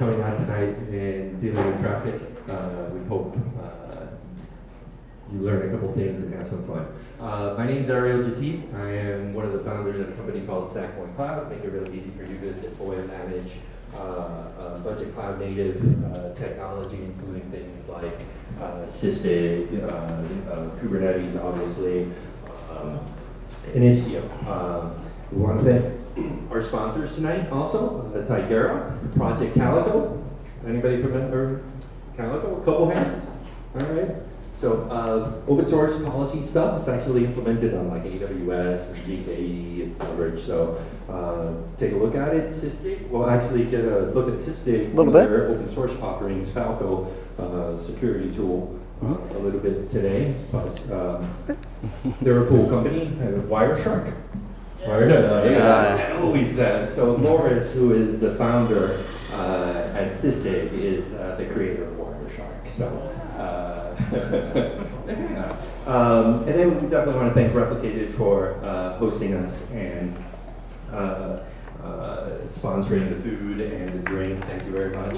coming out tonight and dealing with traffic. We hope you learn a couple things and have some fun. My name is Ariel Jatib. I am one of the founders of a company called Zachary Cloud. Make it really easy for you to deploy and manage budget cloud native technology, including things like Sysdig, Kubernetes, obviously, and Istio. We want to thank our sponsors tonight also, Tigera, Project Calico. Anybody remember Calico? A couple hands? All right. So open source policy stuff, it's actually implemented on like AWS and GKE and Storage. So take a look at it. Sysdig, we'll actually get a look at Sysdig, their open source offerings, Falco security tool a little bit today. But they're a cool company. Wireshark. So Loris, who is the founder at Sysdig, is the creator of Wireshark. So. And then we definitely want to thank Replicated for hosting us and sponsoring the food and the drink. Thank you very much.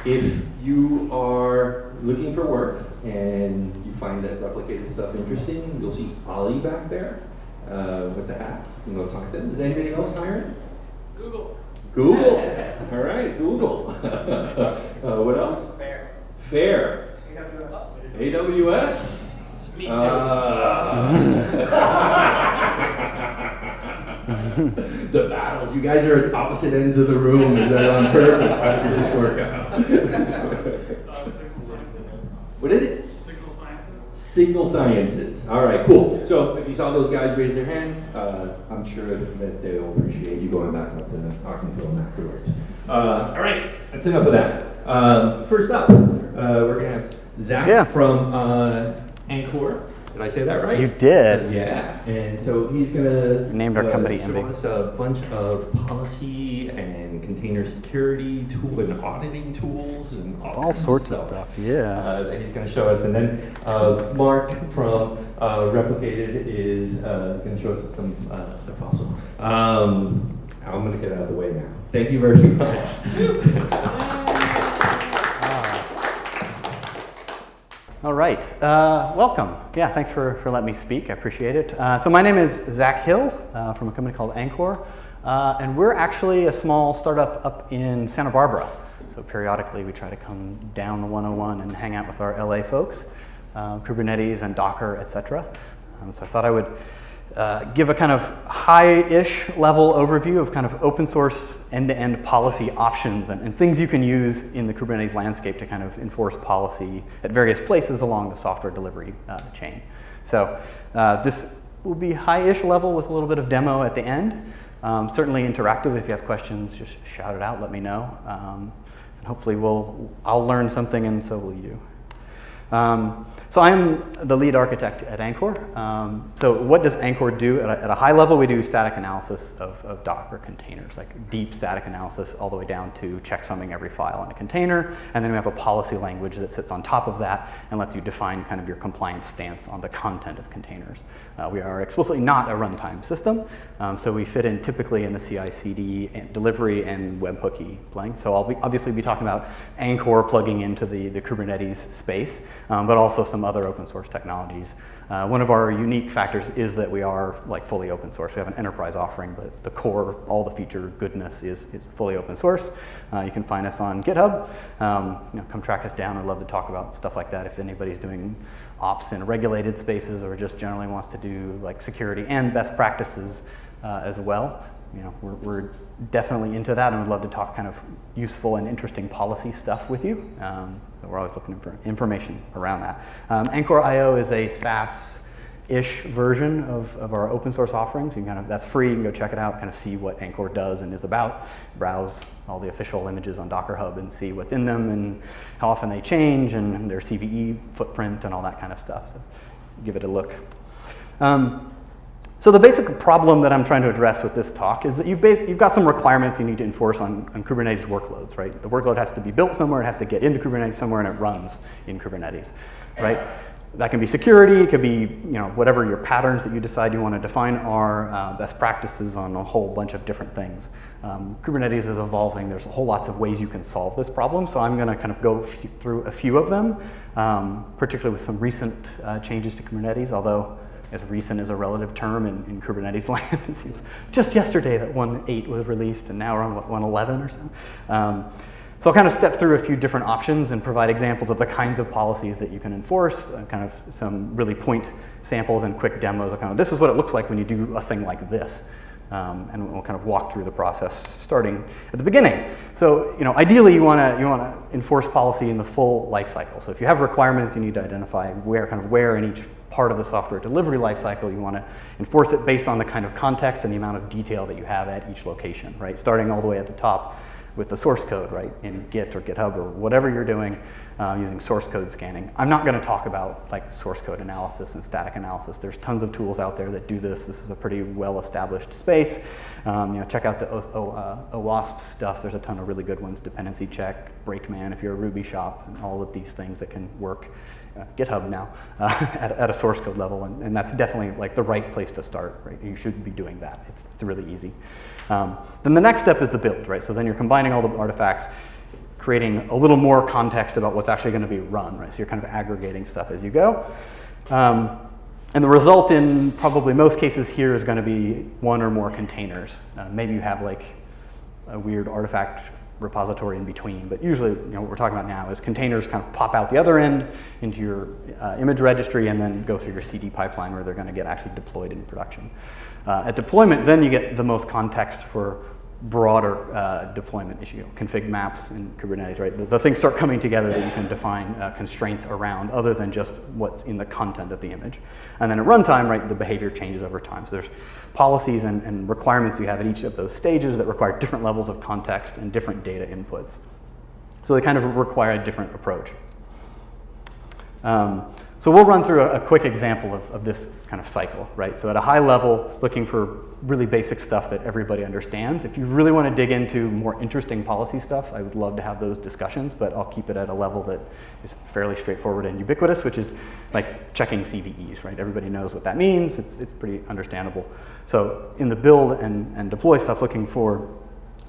If you are looking for work and you find that Replicated stuff interesting, you'll see Ollie back there with the hat. You can go talk to him. Is anybody else hiring? Google. All right, Google. What else? Fair. AWS. Just me too. The battles. You guys are at opposite ends of the room. Is that on purpose? How did this work out? What is it? Signal Sciences. All right, cool. So if you saw those guys raise their hands, I'm sure that they'll appreciate you going back up to them, talking to them afterwards. All right, that's enough of that. First up, we're going to have Zach from Anchor. Did I say that right? You did. Yeah, and so he's going to named our company show us a bunch of policy and container security tool and auditing tools and all sorts of stuff. Yeah. That he's going to show us, and then Mark from Replicated is going to show us some stuff also. I'm going to get out of the way now. Thank you very much. All right, welcome. Yeah, thanks for letting me speak. I appreciate it. So my name is Zach Hill from a company called Anchor, and we're actually a small startup up in Santa Barbara. So periodically we try to come down the 101 and hang out with our LA folks, Kubernetes and Docker, etc. So I thought I would give a kind of high-ish level overview of kind of open source end-to-end policy options and things you can use in the Kubernetes landscape to kind of enforce policy at various places along the software delivery chain. So this will be high-ish level with a little bit of demo at the end. Certainly interactive. If you have questions, just shout it out, let me know. And hopefully I'll learn something and so will you. So I'm the lead architect at Anchor. So what does Anchor do? At a high level, we do static analysis of Docker containers, like deep static analysis all the way down to checksumming every file in a container. And then we have a policy language that sits on top of that and lets you define kind of your compliance stance on the content of containers. We are explicitly not a runtime system, so we fit in typically in the CI/CD and delivery and webhooky playing. So I'll obviously be talking about Anchor plugging into the Kubernetes space, but also some other open source technologies. One of our unique factors is that we are like fully open source. We have an enterprise offering, but the core, all the feature goodness is fully open source. You can find us on GitHub. Come track us down. I'd love to talk about stuff like that if anybody's doing ops in regulated spaces or just generally wants to do like security and best practices as well. We're definitely into that and would love to talk kind of useful and interesting policy stuff with you. So we're always looking for information around that. Angkor IO is a SaaS-ish version of our open source offerings. That's free. You can go check it out, kind of see what Anchor does and is about. Browse all the official images on Docker Hub and see what's in them and how often they change and their CVE footprint and all that kind of stuff. So give it a look. So the basic problem that I'm trying to address with this talk is that you've got some requirements you need to enforce on Kubernetes workloads, right? The workload has to be built somewhere, it has to get into Kubernetes somewhere, and it runs in Kubernetes, right? that can be security, it could be whatever your patterns that you decide you want to define are, best practices on a whole bunch of different things. Kubernetes is evolving. There's a whole lots of ways you can solve this problem, so I'm going to kind of go through a few of them, particularly with some recent changes to Kubernetes, although as recent is a relative term in Kubernetes land. It seems just yesterday that 1.8 was released, and now we're on, what, 1.11 or so. So I'll kind of step through a few different options and provide examples of the kinds of policies that you can enforce, kind of some really point samples and quick demos of kind of this is what it looks like when you do a thing like this. And we'll kind of walk through the process starting at the beginning. So ideally you want to enforce policy in the full life cycle. So if you have requirements, you need to identify where in each part of the software delivery lifecycle you want to enforce it based on the kind of context and the amount of detail that you have at each location, right? Starting all the way at the top with the source code, right, in Git or GitHub or whatever you're doing using source code scanning. I'm not going to talk about like source code analysis and static analysis. There's tons of tools out there that do this. This is a pretty well-established space. Check out the OWASP stuff. There's a ton of really good ones. Dependency check, Brakeman if you're a Ruby shop, and all of these things that can work. GitHub now at a source code level, and that's definitely like the right place to start, right? You should be doing that. It's really easy. Then the next step is the build, right? So then you're combining all the artifacts, creating a little more context about what's actually going to be run, right? So you're kind of aggregating stuff as you go. And the result in probably most cases here is going to be one or more containers. Maybe you have like a weird artifact repository in between, but usually what we're talking about now is containers kind of pop out the other end into your image registry and then go through your CD pipeline where they're going to get actually deployed in production. At deployment, then you get the most context for broader deployment issue, config maps in Kubernetes, right? The things start coming together that you can define constraints around other than just what's in the content of the image. And then at runtime, right, the behavior changes over time. So there's policies and requirements you have at each of those stages that require different levels of context and different data inputs. So they kind of require a different approach. So we'll run through a quick example of this kind of cycle, right? So at a high level, looking for really basic stuff that everybody understands. If you really want to dig into more interesting policy stuff, I would love to have those discussions, but I'll keep it at a level that is fairly straightforward and ubiquitous, which is like checking CVEs, right? Everybody knows what that means. It's pretty understandable. So in the build and deploy stuff, looking for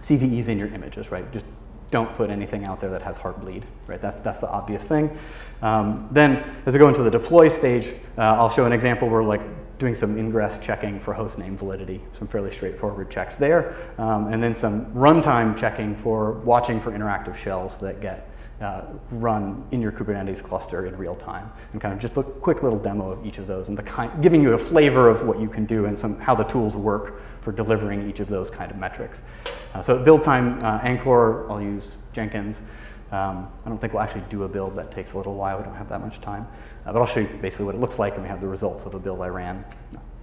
CVEs in your images, right? Just don't put anything out there that has Heartbleed, right? That's the obvious thing. Then as we go into the deploy stage, I'll show an example where like doing some ingress checking for hostname validity, some fairly straightforward checks there, and then some runtime checking for watching for interactive shells that get run in your Kubernetes cluster in real time, and kind of just a quick little demo of each of those and giving you a flavor of what you can do and how the tools work for delivering each of those kind of metrics. So at build time, Anchor, I'll use Jenkins. I don't think we'll actually do a build. That takes a little while. We don't have that much time. But I'll show you basically what it looks like, and we have the results of a build I ran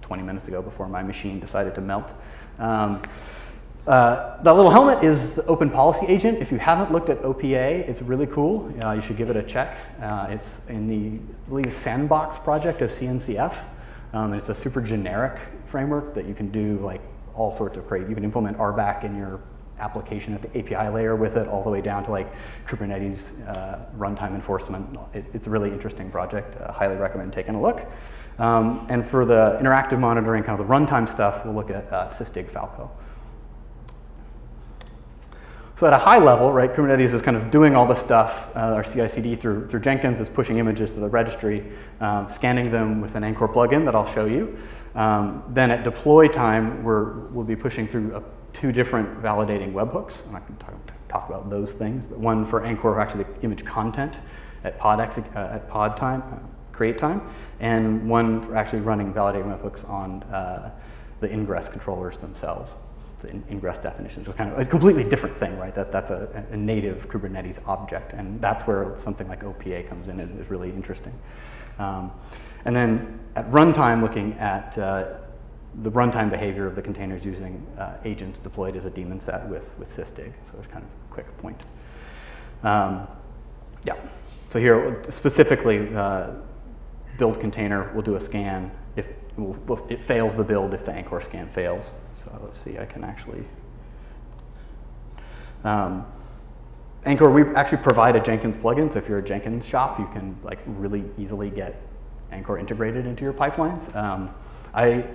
20 minutes ago before my machine decided to melt. That little helmet is the open policy agent. If you haven't looked at OPA, it's really cool. You should give it a check. It's in the, I believe, Sandbox project of CNCF. It's a super generic framework that you can do like all sorts of great. You can implement RBAC in your application at the API layer with it, all the way down to like Kubernetes runtime enforcement. It's a really interesting project. Highly recommend taking a look. And for the interactive monitoring, kind of the runtime stuff, we'll look at Sysdig Falco. So at a high level, right, Kubernetes is kind of doing all the stuff. Our CI/CD through Jenkins is pushing images to the registry, scanning them with an Angkor plugin that I'll show you. Then at deploy time, we'll be pushing through two different validating webhooks. And I can talk about those things. But one for Anchor, actually the image content at pod time, create time, and one for actually running validating webhooks on the ingress controllers themselves. The ingress definitions, which is kind of a completely different thing, right? That's a native Kubernetes object, and that's where something like OPA comes in and is really interesting. And then at runtime, looking at the runtime behavior of the containers using agents deployed as a daemon set with Sysdig. So it's kind of a quick point. Yeah. So here, specifically, build container will do a scan if it fails the build if the Anchor scan fails. So let's see, I can actually. Anchor, we actually provide a Jenkins plugin. So if you're a Jenkins shop, you can like really easily get Anchor integrated into your pipelines. I,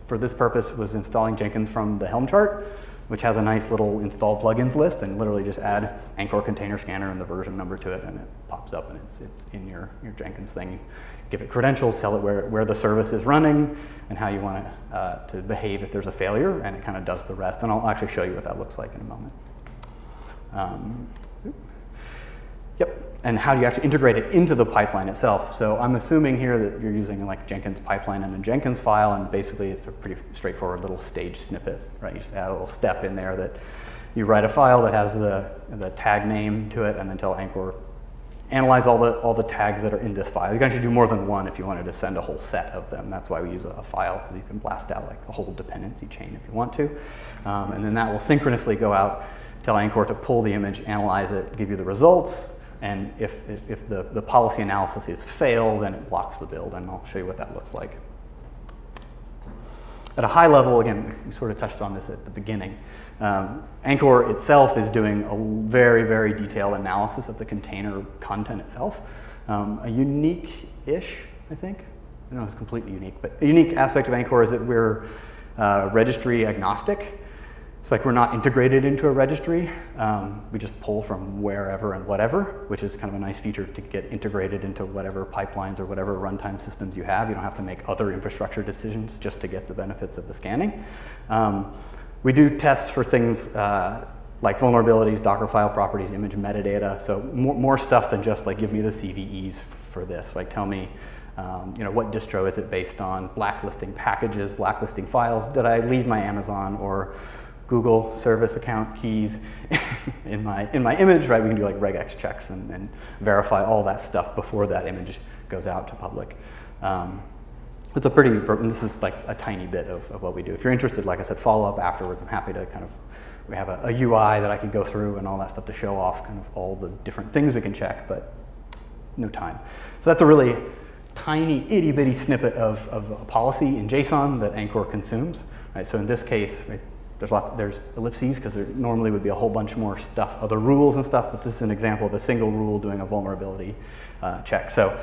for this purpose, was installing Jenkins from the Helm chart, which has a nice little install plugins list, and literally just add Anchor Container Scanner and the version number to it, and it pops up and it's in your Jenkins thing. Give it credentials, tell it where the service is running, and how you want it to behave if there's a failure, and it kind of does the rest. And I'll actually show you what that looks like in a moment. Yep, and how do you actually integrate it into the pipeline itself? So I'm assuming here that you're using like Jenkins Pipeline and a Jenkins file, and basically it's a pretty straightforward little stage snippet, right? You just add a little step in there that you write a file that has the tag name to it, and then tell Anchor, analyze all the tags that are in this file. You can actually do more than one if you wanted to send a whole set of them. That's why we use a file, because you can blast out like a whole dependency chain if you want to. And then that will synchronously go out, tell Anchor to pull the image, analyze it, give you the results. And if the policy analysis is fail, then it blocks the build, and I'll show you what that looks like. At a high level, again, we sort of touched on this at the beginning. Anchor itself is doing a very, very detailed analysis of the container content itself. A unique-ish, I think. I don't know if it's completely unique, but a unique aspect of Anchor is that we're registry agnostic. It's like we're not integrated into a registry. We just pull from wherever and whatever, which is kind of a nice feature to get integrated into whatever pipelines or whatever runtime systems you have. You don't have to make other infrastructure decisions just to get the benefits of the scanning. We do tests for things like vulnerabilities, Docker file properties, image metadata. So more stuff than just like give me the CVEs for this. Like tell me what distro is it based on, blacklisting packages, blacklisting files. Did I leave my Amazon or Google service account keys in my image, right? We can do like regex checks and verify all that stuff before that image goes out to public. It's a pretty, and this is like a tiny bit of what we do. If you're interested, like I said, follow up afterwards. I'm happy to we have a UI that I can go through and all that stuff to show off kind of all the different things we can check, but no time. So that's a really tiny, itty bitty snippet of a policy in JSON that Anchor consumes, right? So in this case, right, there's ellipses because there normally would be a whole bunch more stuff, other rules and stuff, but this is an example of a single rule doing a vulnerability check. So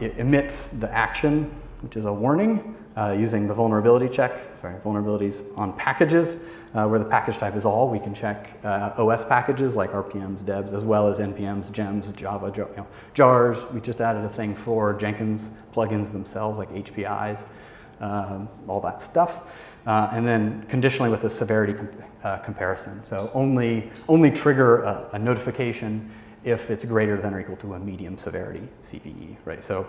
it emits the action, which is a warning, using the vulnerability check, vulnerabilities on packages, where the package type is all. We can check OS packages like RPMs, debs, as well as NPMs, gems, Java, jars. We just added a thing for Jenkins plugins themselves, like HPIs, all that stuff. And then conditionally with a severity comparison. So only trigger a notification if it's greater than or equal to a medium severity CVE, right? So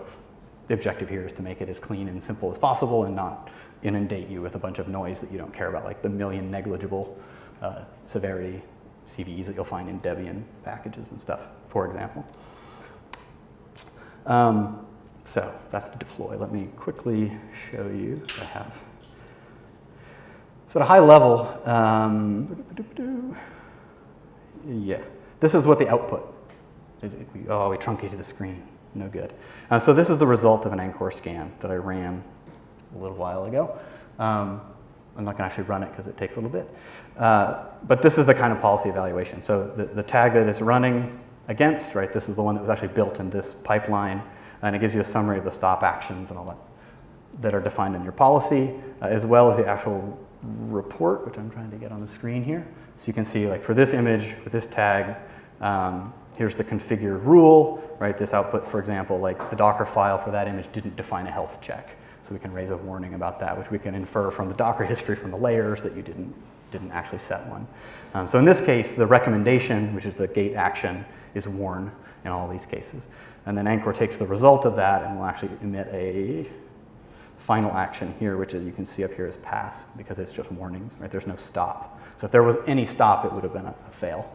the objective here is to make it as clean and simple as possible and not inundate you with a bunch of noise that you don't care about, like the million negligible severity CVEs that you'll find in Debian packages and stuff, for example. So that's the deploy. Let me quickly show you what I have. So at a high level, yeah, this is what the output. We truncated the screen, no good. So this is the result of an Anchor scan that I ran a little while ago. I'm not gonna actually run it because it takes a little bit. But this is the kind of policy evaluation. So the tag that it's running against, right, this is the one that was actually built in this pipeline, and it gives you a summary of the stop actions and all that are defined in your policy, as well as the actual report, which I'm trying to get on the screen here. So you can see, like, for this image with this tag, here's the configured rule, right? This output, for example, like the Docker file for that image didn't define a health check. So we can raise a warning about that, which we can infer from the Docker history from the layers that you didn't actually set one. So in this case, the recommendation, which is the gate action, is worn in all these cases. And then Anchor takes the result of that and will actually emit a final action here, which you can see up here is pass, because it's just warnings, right? There's no stop. So if there was any stop, it would have been a fail.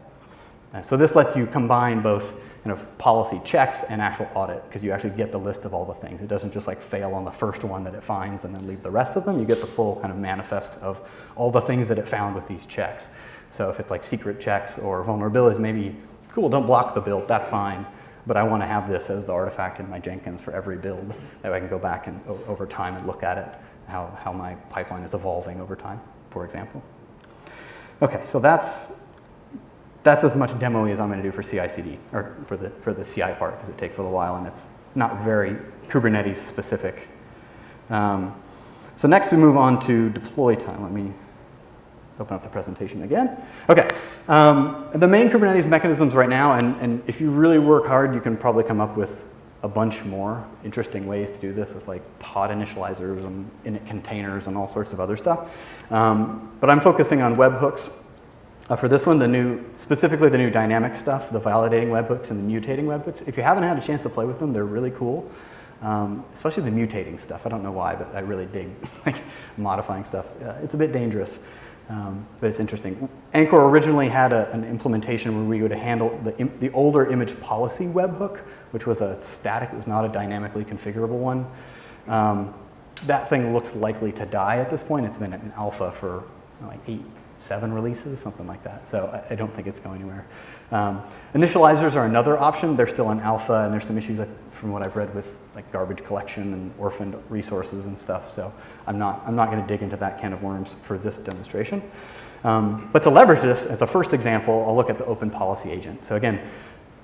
So this lets you combine both kind of policy checks and actual audit, because you actually get the list of all the things. It doesn't just like fail on the first one that it finds and then leave the rest of them. You get the full kind of manifest of all the things that it found with these checks. So if it's like secret checks or vulnerabilities, maybe, cool, don't block the build, that's fine. But I want to have this as the artifact in my Jenkins for every build, that way I can go back and over time and look at it, how my pipeline is evolving over time, for example. Okay, so that's as much demo as I'm going to do for CI/CD, or for the CI part, because it takes a little while and it's not very Kubernetes specific. So next we move on to deploy time. Let me open up the presentation again. Okay, the main Kubernetes mechanisms right now, and if you really work hard, you can probably come up with a bunch more interesting ways to do this with like pod initializers and init containers and all sorts of other stuff. But I'm focusing on webhooks. For this one, specifically the new dynamic stuff, the validating webhooks and the mutating webhooks. If you haven't had a chance to play with them, they're really cool. Especially the mutating stuff. I don't know why, but I really dig like modifying stuff. It's a bit dangerous, but it's interesting. Anchor originally had an implementation where we would handle the older image policy webhook, which was a static. It was not a dynamically configurable one. That thing looks likely to die at this point. It's been in alpha for like 7 releases, something like that. So I don't think it's going anywhere. Initializers are another option. They're still in alpha, and there's some issues from what I've read with like garbage collection and orphaned resources and stuff. So I'm not going to dig into that can of worms for this demonstration. But to leverage this, as a first example, I'll look at the open policy agent. So again,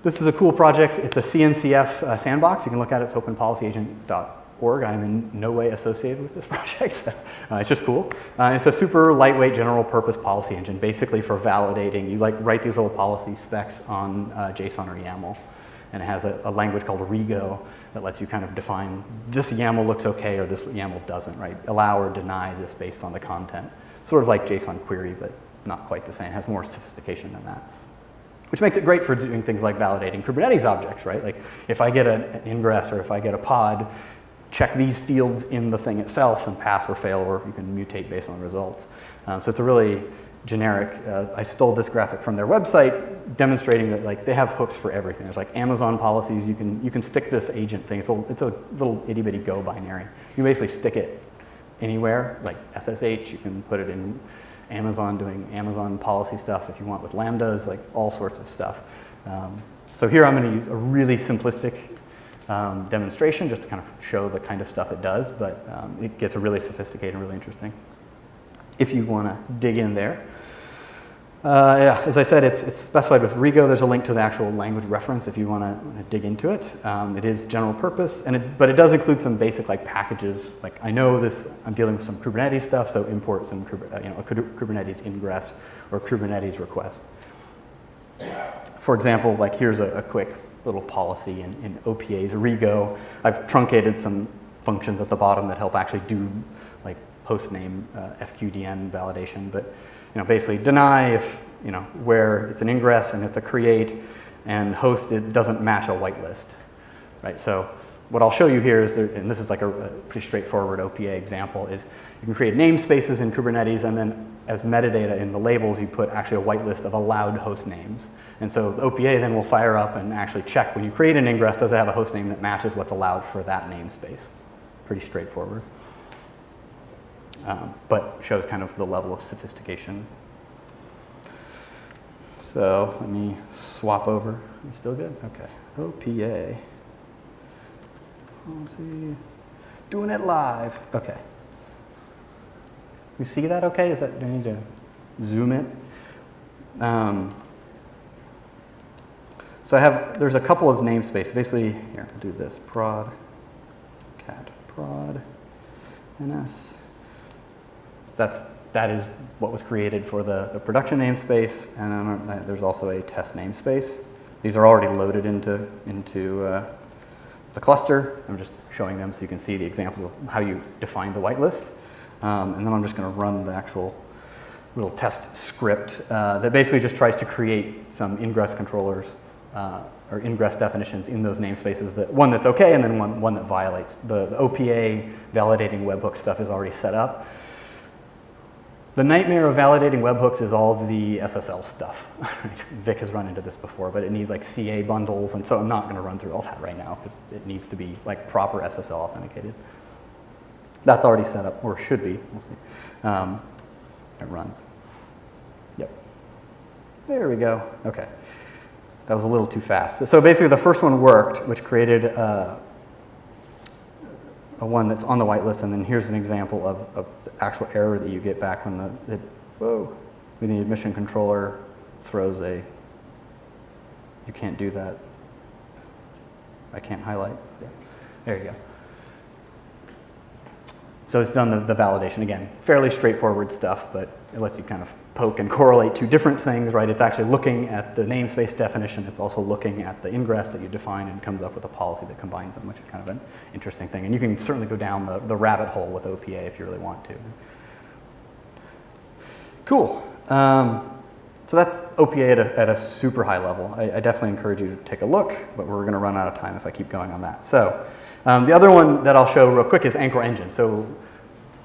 this is a cool project. It's a CNCF sandbox. You can look at it. It's openpolicyagent.org. I'm in no way associated with this project. It's just cool. It's a super lightweight general purpose policy engine, basically for validating. You like write these little policy specs on JSON or YAML. And it has a language called Rego that lets you kind of define this YAML looks okay or this YAML doesn't, right? Allow or deny this based on the content. Sort of like JSON query, but not quite the same. It has more sophistication than that. Which makes it great for doing things like validating Kubernetes objects, right? Like if I get an ingress or if I get a pod, check these fields in the thing itself and pass or fail, or you can mutate based on the results. So it's a really generic. I stole this graphic from their website, demonstrating that like they have hooks for everything. There's like Amazon policies. You can stick this agent thing. It's a little itty bitty Go binary. You basically stick it anywhere, like SSH. You can put it in Amazon doing Amazon policy stuff if you want with lambdas, like all sorts of stuff. So here I'm going to use a really simplistic demonstration just to kind of show the kind of stuff it does, but it gets really sophisticated and really interesting if you want to dig in there. Yeah, as I said, it's specified with Rego. There's a link to the actual language reference if you want to dig into it. It is general purpose, but it does include some basic like packages. Like I know this, I'm dealing with some Kubernetes stuff, so import some a Kubernetes ingress or Kubernetes request. For example, like here's a quick little policy in OPA's Rego. I've truncated some functions at the bottom that help actually do like hostname FQDN validation, but basically deny if where it's an ingress and it's a create and host it doesn't match a whitelist, right? So what I'll show you here is, and this is like a pretty straightforward OPA example, is you can create namespaces in Kubernetes and then as metadata in the labels you put actually a whitelist of allowed host names. And so the OPA then will fire up and actually check when you create an ingress, does it have a host name that matches what's allowed for that namespace? Pretty straightforward. But shows kind of the level of sophistication. So let me swap over. You still good? Okay. OPA. Let's see. Doing it live. Okay. You see that okay? Do I need to zoom it? So there's a couple of namespaces. Basically, here, I'll do this. Prod, cat, prod, ns. That is what was created for the production namespace, and there's also a test namespace. These are already loaded into the cluster. I'm just showing them so you can see the examples of how you define the whitelist. And then I'm just going to run the actual little test script that basically just tries to create some ingress controllers or ingress definitions in those namespaces. One that's okay, and then one that violates. The OPA validating webhook stuff is already set up. The nightmare of validating webhooks is all the SSL stuff. Vic has run into this before, but it needs like CA bundles, and so I'm not going to run through all that right now because it needs to be like proper SSL authenticated. That's already set up, or should be. We'll see. It runs. Yep. There we go. Okay. That was a little too fast. So basically, the first one worked, which created a one that's on the whitelist, and then here's an example of the actual error that you get back when when the admission controller throws a, you can't do that. I can't highlight. Yeah. There you go. So it's done the validation. Again, fairly straightforward stuff, but it lets you kind of poke and correlate two different things, right? It's actually looking at the namespace definition. It's also looking at the ingress that you define and comes up with a policy that combines them, which is kind of an interesting thing. And you can certainly go down the rabbit hole with OPA if you really want to. Cool. So that's OPA at a super high level. I definitely encourage you to take a look, but we're going to run out of time if I keep going on that. So the other one that I'll show real quick is Anchor Engine. So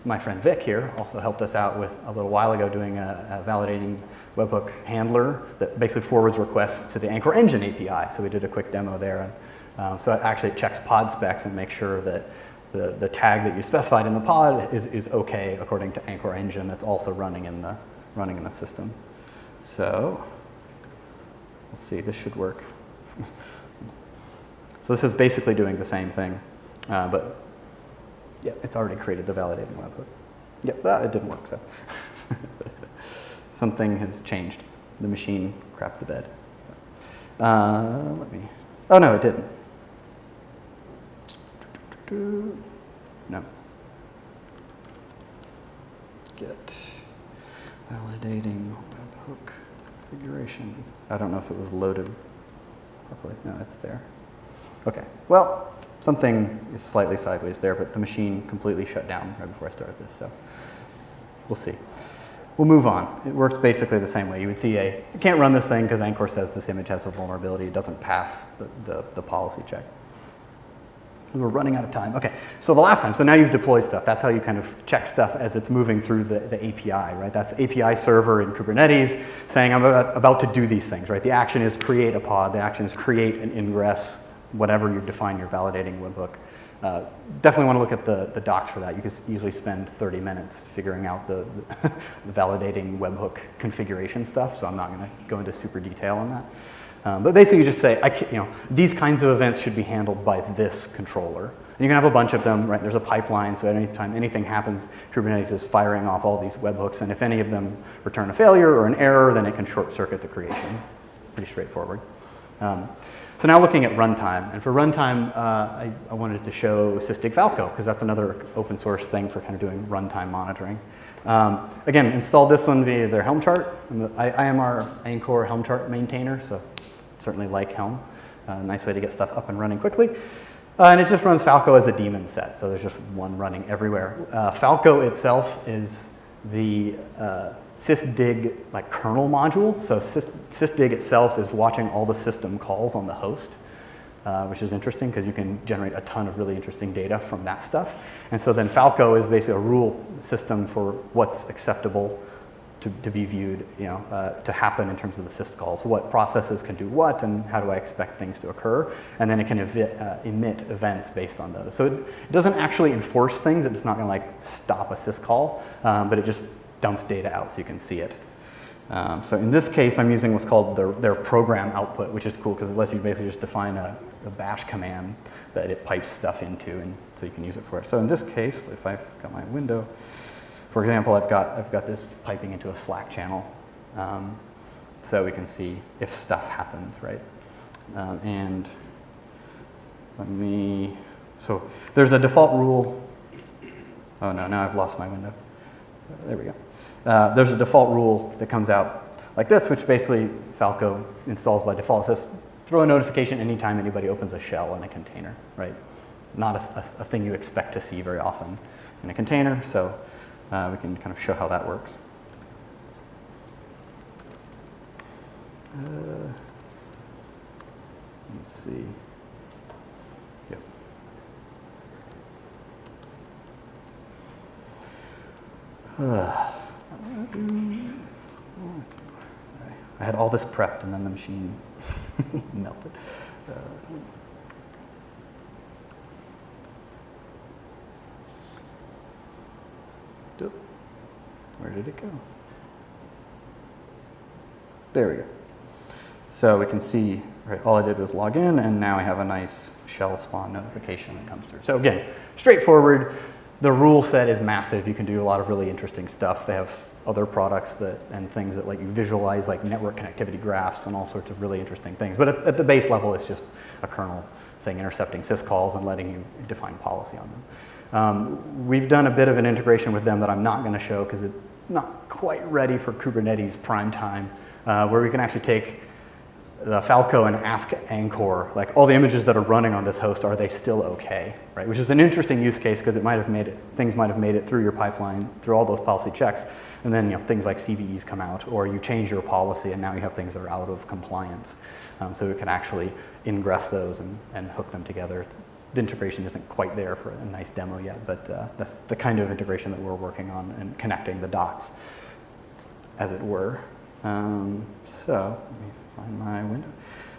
my friend Vic here also helped us out with a little while ago doing a validating webhook handler that basically forwards requests to the Anchor Engine API. So we did a quick demo there. And, so it checks pod specs and makes sure that the tag that you specified in the pod is okay according to Anchor Engine that's also running in the system. So we'll see, this should work. So this is basically doing the same thing, but yeah, it's already created the validating webhook. Yep, it didn't work, so. Something has changed. The machine crapped the bed. Oh no, it didn't. No. Get validating webhook configuration. I don't know if it was loaded properly. No, it's there. Okay, well, something is slightly sideways there, but the machine completely shut down right before I started this, so we'll see. We'll move on. It works basically the same way. You would see you can't run this thing because Anchor says this image has a vulnerability. It doesn't pass the policy check. We're running out of time. Okay, so the last time, so now you've deployed stuff. That's how you kind of check stuff as it's moving through the API, right? That's the API server in Kubernetes saying I'm about to do these things, right? The action is create a pod. The action is create an ingress, whatever you define your validating webhook. Definitely want to look at the docs for that. You could easily spend 30 minutes figuring out the validating webhook configuration stuff, so I'm not going to go into super detail on that. But basically you just say, these kinds of events should be handled by this controller. And you can have a bunch of them, right? There's a pipeline, so anytime anything happens, Kubernetes is firing off all these webhooks, and if any of them return a failure or an error, then it can short circuit the creation. Pretty straightforward. So now looking at runtime, and for runtime, I wanted to show Sysdig Falco, because that's another open source thing for kind of doing runtime monitoring. Again, installed this one via their Helm chart. I am our Angkor Helm chart maintainer, so certainly like Helm. Nice way to get stuff up and running quickly. And it just runs Falco as a daemon set, so there's just one running everywhere. Falco itself is the Sysdig kernel module. So Sysdig itself is watching all the system calls on the host, which is interesting because you can generate a ton of really interesting data from that stuff. And so then Falco is basically a rule system for what's acceptable to be viewed, to happen in terms of the syst calls. What processes can do what, and how do I expect things to occur? And then it can emit events based on those. So it doesn't actually enforce things. It's not going to stop a syst call, but it just dumps data out so you can see it. So in this case, I'm using what's called their program output, which is cool because it lets you basically just define a bash command that it pipes stuff into, and so you can use it for it. So in this case, if I've got my window, for example, I've got this piping into a Slack channel, so we can see if stuff happens, right? And so there's a default rule. Oh no, now I've lost my window. There we go. There's a default rule that comes out like this, which basically Falco installs by default. It says throw a notification anytime anybody opens a shell in a container, right? Not a thing you expect to see very often in a container, so we can kind of show how that works. Let's see. Yep. I had all this prepped and then the machine melted. Where did it go? There we go. So we can see, right, all I did was log in, and now I have a nice shell spawn notification that comes through. So again, straightforward. The rule set is massive. You can do a lot of really interesting stuff. They have other products and things that let you visualize network connectivity graphs and all sorts of really interesting things. But at the base level, it's just a kernel saying intercepting syscalls and letting you define policy on them. We've done a bit of an integration with them that I'm not going to show because it's not quite ready for Kubernetes prime time, where we can actually take the Falco and ask Anchor, like all the images that are running on this host, are they still okay, right? Which is an interesting use case because it might have made it, things might have made it through your pipeline, through all those policy checks, and then things like CVEs come out, or you change your policy and now you have things that are out of compliance. So we can actually ingress those and hook them together. The integration isn't quite there for a nice demo yet, but that's the kind of integration that we're working on and connecting the dots, as it were. So let me find my window.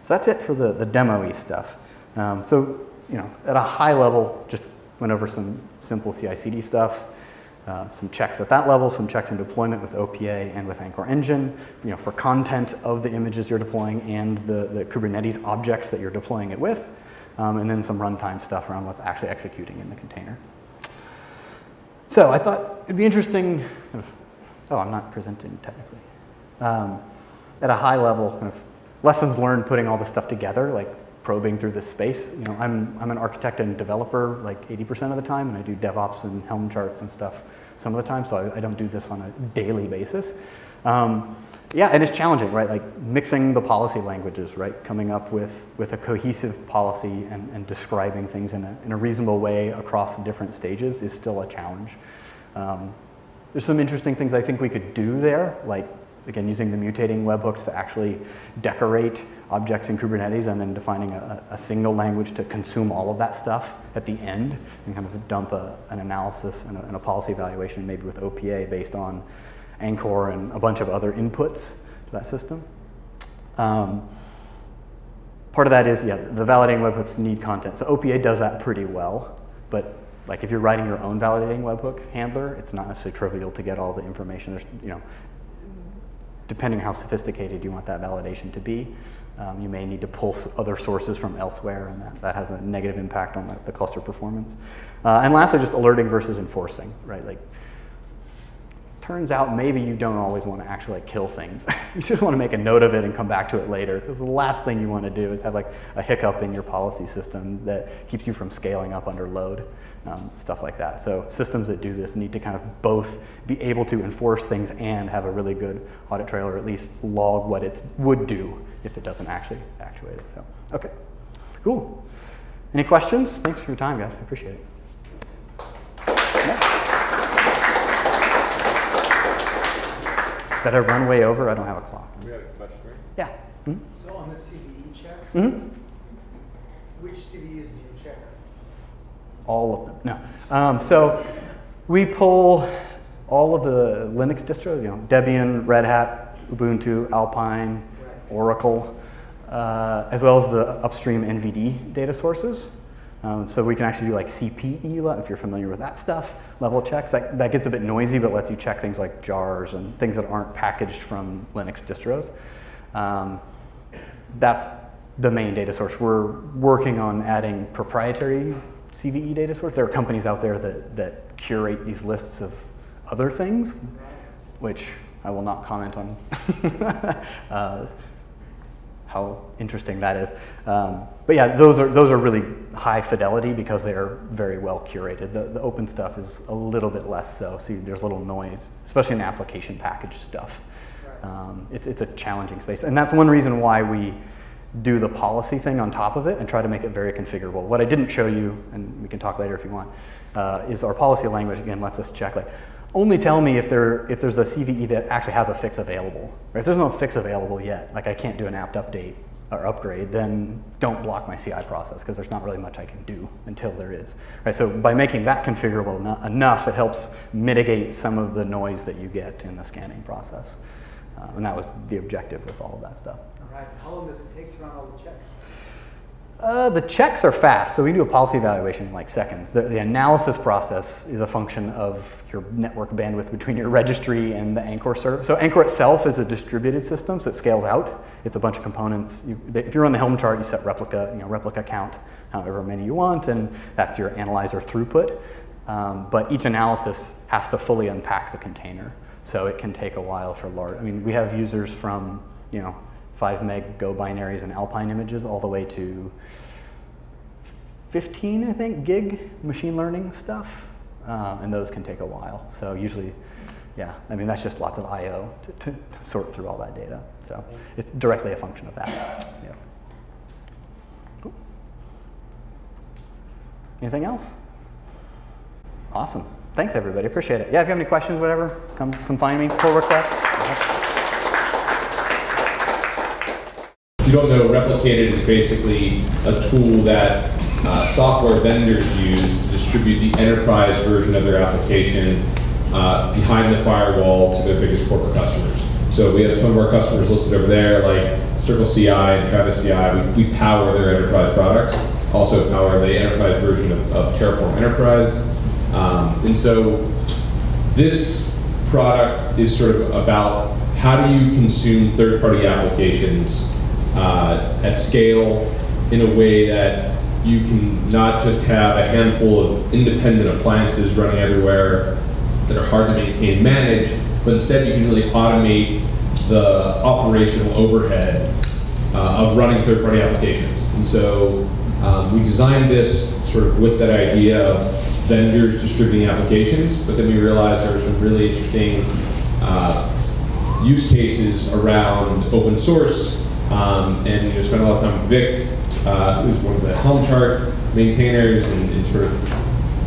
So that's it for the demo-y stuff. So at a high level, just went over some simple CI/CD stuff, some checks at that level, some checks in deployment with OPA and with Anchor Engine, for content of the images you're deploying and the Kubernetes objects that you're deploying it with, and then some runtime stuff around what's actually executing in the container. So I thought it'd be interesting. I'm not presenting technically. At a high level, kind of lessons learned putting all this stuff together, like probing through this space. I'm an architect and developer like 80% of the time, and I do DevOps and Helm charts and stuff some of the time, so I don't do this on a daily basis. Yeah, and it's challenging, right? Like mixing the policy languages, right? Coming up with a cohesive policy and describing things in a reasonable way across the different stages is still a challenge. There's some interesting things I think we could do there, like again, using the mutating webhooks to actually decorate objects in Kubernetes and then defining a single language to consume all of that stuff at the end and kind of dump an analysis and a policy evaluation maybe with OPA based on Anchor and a bunch of other inputs to that system. Part of that is, the validating webhooks need content. So OPA does that pretty well, but like if you're writing your own validating webhook handler, it's not necessarily trivial to get all the information. There's, depending on how sophisticated you want that validation to be, you may need to pull other sources from elsewhere, and that has a negative impact on the cluster performance. And lastly, just alerting versus enforcing, right? Like, turns out maybe you don't always want to actually kill things. You just want to make a note of it and come back to it later, because the last thing you want to do is have like a hiccup in your policy system that keeps you from scaling up under load. Stuff like that. So systems that do this need to kind of both be able to enforce things and have a really good audit trail, or at least log what it would do if it doesn't actually actuate it. So, okay, cool. Any questions? Thanks for your time, guys. I appreciate it. Yeah. Did I run way over? I don't have a clock. We have a question, right? Yeah. Mm-hmm. So on the CVE checks, which CVEs do you check? All of them. No. So we pull all of the Linux distros, Debian, Red Hat, Ubuntu, Alpine, Oracle, as well as the upstream NVD data sources. So we can actually do like CPE, if you're familiar with that stuff, level checks. That gets a bit noisy, but lets you check things like jars and things that aren't packaged from Linux distros. That's the main data source. We're working on adding proprietary CVE data source. There are companies out there that curate these lists of other things, which I will not comment on how interesting that is. But yeah, those are really high fidelity because they are very well curated. The open stuff is a little bit less so. See, there's a little noise, especially in the application package stuff. It's a challenging space, and that's one reason why we do the policy thing on top of it and try to make it very configurable. What I didn't show you, and we can talk later if you want, is our policy language, again, lets us check, like, only tell me if there's a CVE that actually has a fix available. Right? If there's no fix available yet, like I can't do an apt update or upgrade, then don't block my CI process, because there's not really much I can do until there is. Right? So by making that configurable enough, it helps mitigate some of the noise that you get in the scanning process. And that was the objective with all of that stuff. All right. How long does it take to run all the checks? The checks are fast, so we do a policy evaluation in like seconds. The analysis process is a function of your network bandwidth between your registry and the Anchor server. So Anchor itself is a distributed system, so it scales out. It's a bunch of components. If you run the Helm chart, you set replica count, however many you want, and that's your analyzer throughput. But each analysis has to fully unpack the container, so it can take a while for large. I mean, we have users from 5 meg Go binaries and Alpine images all the way to 15, I think, gig machine learning stuff, and those can take a while. So usually, yeah, I mean, that's just lots of I/O to sort through all that data. So it's directly a function of that. Yeah. Cool. Anything else? Awesome. Thanks, everybody. Appreciate it. Yeah, if you have any questions, whatever, come find me. Pull requests. If you don't know, Replicated is basically a tool that software vendors use to distribute the enterprise version of their application behind the firewall to their biggest corporate customers. So we have some of our customers listed over there, like Circle CI and Travis CI. We power their enterprise products, also power the enterprise version of Terraform Enterprise. And so this product is sort of about how do you consume third-party applications at scale in a way that you can not just have a handful of independent appliances running everywhere that are hard to maintain and manage, but instead you can really automate the operational overhead of running third-party applications. And so we designed this sort of with that idea of vendors distributing applications, but then we realized there were some really interesting use cases around open source, and spent a lot of time with Vic, who's one of the Helm chart maintainers, and sort of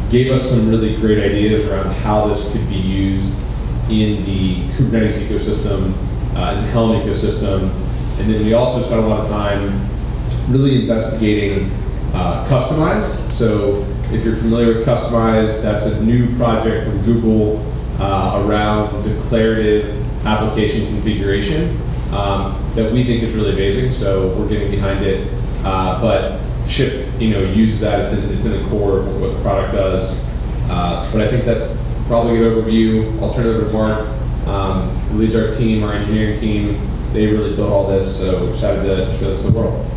gave us some really great ideas around how this could be used in the Kubernetes ecosystem, and the Helm ecosystem. And then we also spent a lot of time really investigating Kustomize. So if you're familiar with Kustomize, that's a new project from Google around declarative application configuration that we think is really amazing. So we're getting behind it, but Ship, use that. It's in the core of what the product does. But I think that's probably a good overview. I'll turn it over to Mark, who leads our team, our engineering team. They really built all this, so we're excited to show this to the world.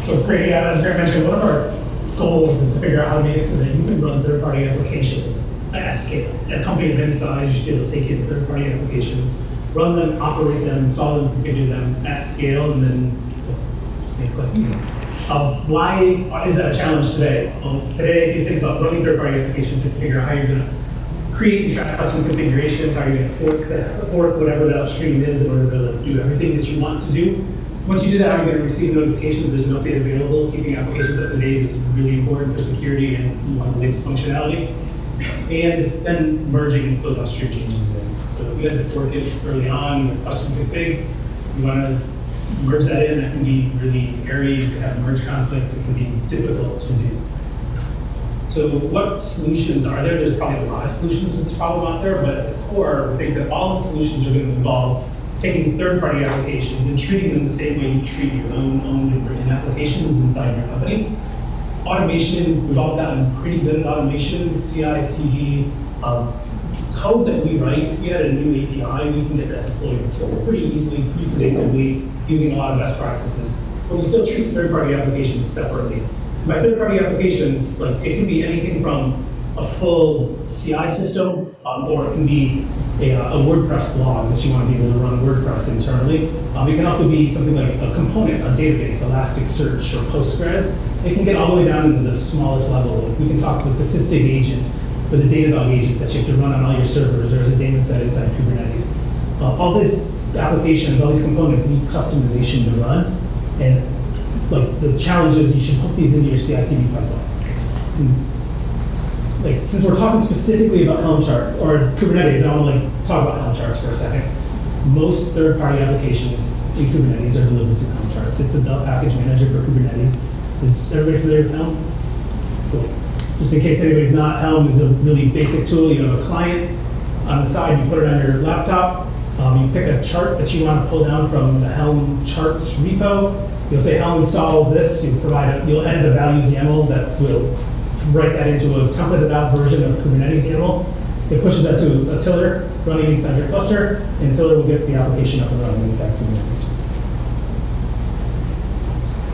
So great, yeah, as Gary mentioned, one of our goals is to figure out how to make it so that you can run third-party applications at scale. At a company of any size, you should be able to take in third-party applications, run them, operate them, install them, configure them at scale, and then makes life easy. Why is that a challenge today? Today, if you think about running third-party applications and figure out how you're going to create and track custom configurations, how you're going to fork whatever that upstream is in order to do everything that you want to do. Once you do that, you're going to receive notifications that there's an update available. Keeping applications up to date is really important for security and you want the latest functionality. And then merging those upstream changes in. So if you had to fork it early on, custom config, you want to merge that in. That can be really hairy. You can have merge conflicts. It can be difficult to do. So what solutions are there? There's probably a lot of solutions to this problem out there, but at the core, we think that all the solutions are going to involve taking third-party applications and treating them the same way you treat your owned and written applications inside your company. Automation, we've all gotten pretty good at automation, CI, CD, code that we write. If we had a new API, we can get that deployed pretty easily, pretty predictably, using a lot of best practices. But we still treat third-party applications separately. By third-party applications, it can be anything from a full CI system, or it can be a WordPress blog that you want to be able to run WordPress internally. It can also be something like a component, a database, Elasticsearch or Postgres. It can get all the way down into the smallest level. We can talk with the Sysdig agent, or the Datadog agent that you have to run on all your servers, or as a daemon set inside Kubernetes. All these applications, all these components need customization to run. And the challenge is you should hook these into your CI/CD pipeline. Since we're talking specifically about Helm charts or Kubernetes, I want to talk about Helm charts for a second. Most third-party applications in Kubernetes are delivered through Helm charts. It's the package manager for Kubernetes. Is everybody familiar with Helm? Cool. Just in case anybody's not, Helm is a really basic tool. You have a client on the side, you put it on your laptop, you pick a chart that you want to pull down from the Helm charts repo. You'll say Helm install this, you'll edit the values YAML that will write that into a templated out version of Kubernetes YAML. It pushes that to a tiller running inside your cluster, and tiller will get the application up and running inside Kubernetes.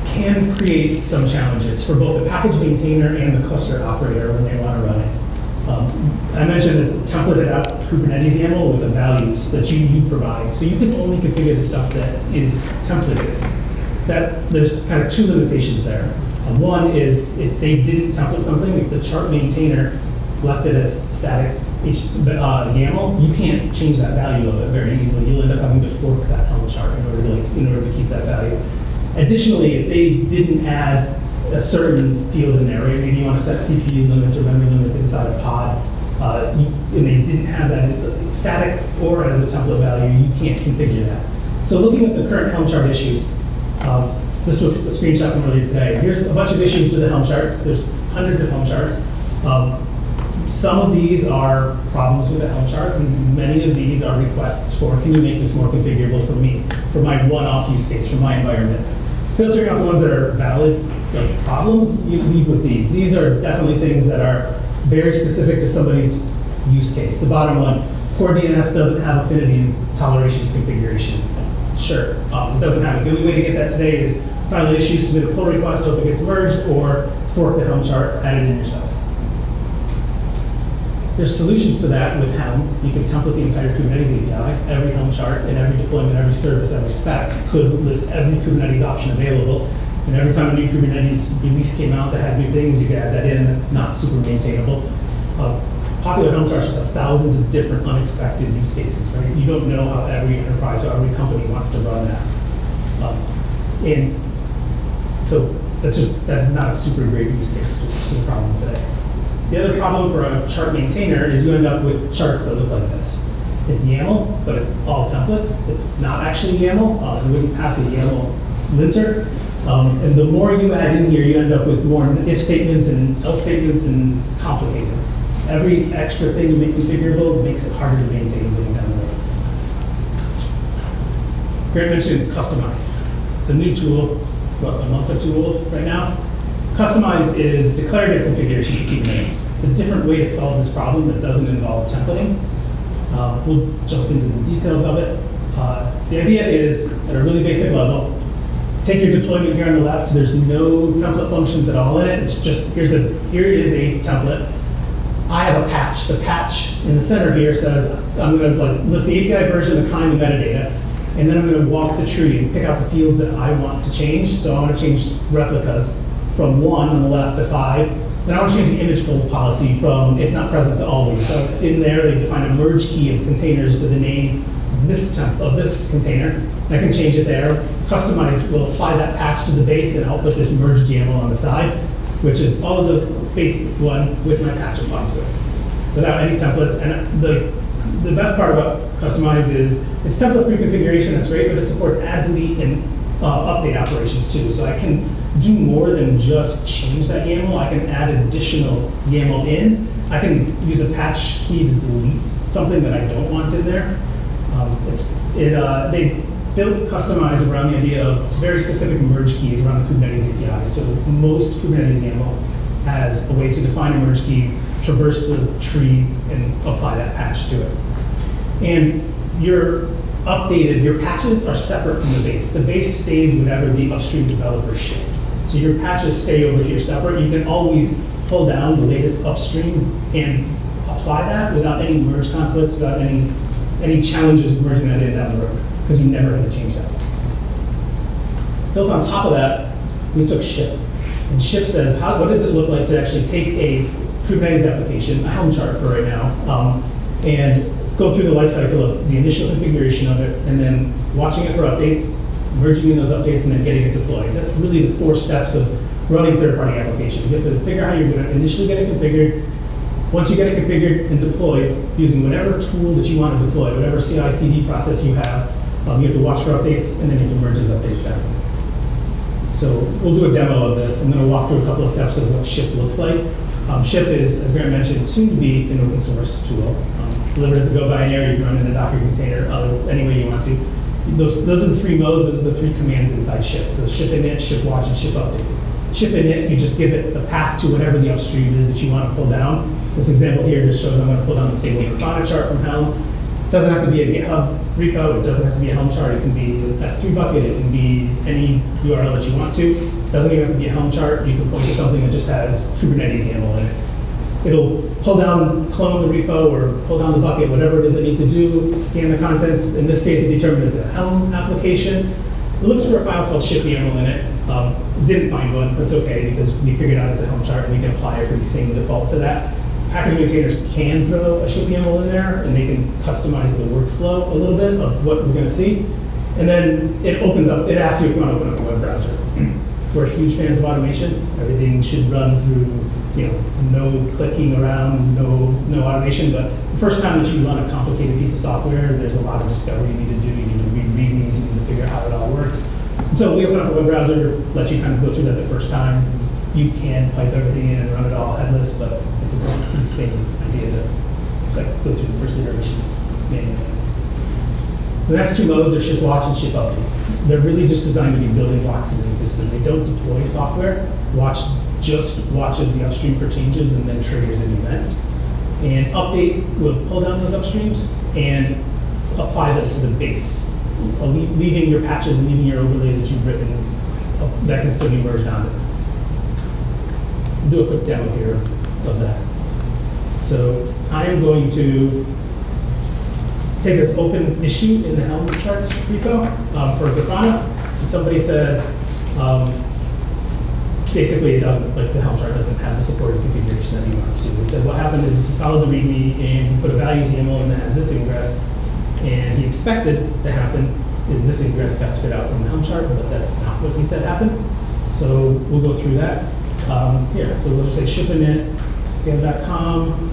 Can create some challenges for both the package maintainer and the cluster operator when they want to run it. I mentioned it's a templated out Kubernetes YAML with the values that you provide. So you can only configure the stuff that is templated. there's kind of two limitations there. One is if they didn't template something, if the chart maintainer left it as static YAML, you can't change that value of it very easily. You'll end up having to fork that Helm chart in order to keep that value. Additionally, if they didn't add a certain field in there, right? Maybe you want to set CPU limits or memory limits inside a pod, and they didn't have that static or as a template value, you can't configure that. So looking at the current Helm chart issues, this was a screenshot from earlier today. Here's a bunch of issues with the Helm charts. There's hundreds of Helm charts. Some of these are problems with the Helm charts, and many of these are requests for, can you make this more configurable for me, for my one-off use case, for my environment. Filtering out the ones that are valid problems, you leave with these. These are definitely things that are very specific to somebody's use case. The bottom one, core DNS doesn't have affinity and tolerations configuration. Sure, it doesn't have it. The only way to get that today is file an issue, submit a pull request, hope it gets merged, or fork the Helm chart, add it in yourself. There's solutions to that with Helm. You can template the entire Kubernetes API. Every Helm chart and every deployment, every service, every spec could list every Kubernetes option available. And every time a new Kubernetes release came out that had new things, you could add that in. That's not super maintainable. Popular Helm charts have thousands of different unexpected use cases, right? You don't know how every enterprise or every company wants to run that. And so that's just not a super great use case to the problem today. The other problem for a chart maintainer is you end up with charts that look like this. It's YAML, but it's all templates. It's not actually YAML. You wouldn't pass a YAML linter. And the more you add in here, you end up with more if statements and else statements, and it's complicated. Every extra thing you make configurable makes it harder to maintain moving down the road. Grant mentioned Customize. It's a new tool. It's a month or two old right now. Customize is declarative configuration for Kubernetes. It's a different way to solve this problem that doesn't involve templating. We'll jump into the details of it. The idea is, at a really basic level, take your deployment here on the left. There's no template functions at all in it. It's just, here is a template. I have a patch. The patch in the center here says, I'm going to list the API version, the kind, the metadata, and then I'm going to walk the tree and pick out the fields that I want to change. So I want to change replicas from 1 on the left to 5. Then I want to change the image pull policy from if not present to always. So in there, they define a merge key of containers to the name of this container. I can change it there. Customize will apply that patch to the base and output this merged YAML on the side, which is all of the base one with my patch applied to it, without any templates. And the best part about Customize is it's template-free configuration. That's great, but it supports add, delete, and update operations too. So I can do more than just change that YAML. I can add additional YAML in. I can use a patch key to delete something that I don't want in there. They built Customize around the idea of very specific merge keys around the Kubernetes API. So most Kubernetes YAML has a way to define a merge key, traverse the tree, and apply that patch to it. And your patches are separate from the base. The base stays whatever the upstream developers ship. So your patches stay over here separate. You can always pull down the latest upstream and apply that without any merge conflicts, without any challenges of merging that in down the road, because you never had to change that. Built on top of that, we took ship. And ship says, what does it look like to actually take a Kubernetes application, a Helm chart for right now, and go through the lifecycle of the initial configuration of it, and then watching it for updates, merging in those updates, and then getting it deployed. That's really the 4 steps of running third-party applications. You have to figure out how you're going to initially get it configured. Once you get it configured and deployed, using whatever tool that you want to deploy, whatever CI/CD process you have to watch for updates, and then you can merge those updates down. So we'll do a demo of this. I'm going to walk through a couple of steps of what ship looks like. Ship is, as Grant mentioned, soon to be an open source tool. Delivered as a Go binary, you can run in a Docker container, any way you want to. Those are the 3 modes, those are the 3 commands inside ship. So ship init, ship watch, and ship update. Ship init, you just give it the path to whatever the upstream is that you want to pull down. This example here just shows I'm going to pull down the stable Grafana chart from Helm. It doesn't have to be a GitHub repo, it doesn't have to be a Helm chart, it can be an S3 bucket, it can be any URL that you want to. It doesn't even have to be a Helm chart, you can point to something that just has Kubernetes YAML in it. It'll pull down, clone the repo, or pull down the bucket, whatever it is it needs to do, scan the contents. In this case, it determines it's a Helm application. It looks for a file called ship.yaml in it. Didn't find one, that's okay, because we figured out it's a Helm chart and we can apply a pretty same default to that. Package maintainers can throw a ship.yaml in there and they can customize the workflow a little bit of what we're gonna see. And then it opens up, it asks you if you want to open up a web browser. We're huge fans of automation. Everything should run through, no clicking around, no automation. But the first time that you run a complicated piece of software, there's a lot of discovery you need to do. You need to read readmes, you need to figure out how it all works. So we open up a web browser, let you kind of go through that the first time. You can pipe everything in and run it all headless, but it's a pretty same idea to go through the first iterations manually. The next two modes are ship watch and ship update. They're really just designed to be building blocks in the system. They don't deploy software. Watch just watches the upstream for changes and then triggers an event. And update will pull down those upstreams and apply them to the base, leaving your patches and leaving your overlays that you've written that can still be merged onto. Do a quick demo here of that. So I am going to take this open issue in the Helm charts repo for Grafana. And somebody said, basically it doesn't, like the Helm chart doesn't have the supported configuration that he wants to. He said what happened is he followed the README and he put a values YAML in that has this ingress, and he expected to happen is this ingress got spit out from the Helm chart, but that's not what he said happened. So we'll go through that here. So we'll just say ship init, git.com,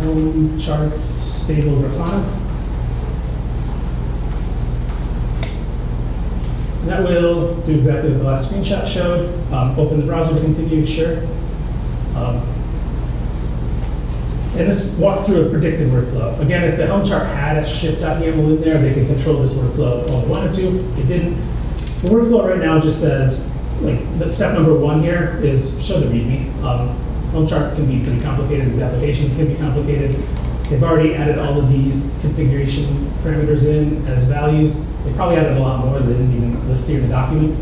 Helm charts, stable Grafana. And that will do exactly what the last screenshot showed. Open the browser to continue, sure. And this walks through a predicted workflow. Again, if the Helm chart had a ship.yaml in there, they could control this workflow all they wanted to. It didn't. The workflow right now just says, step number one here is show the README. Helm charts can be pretty complicated. These applications can be complicated. They've already added all of these configuration parameters in as values. They probably added a lot more that they didn't even list here in the document.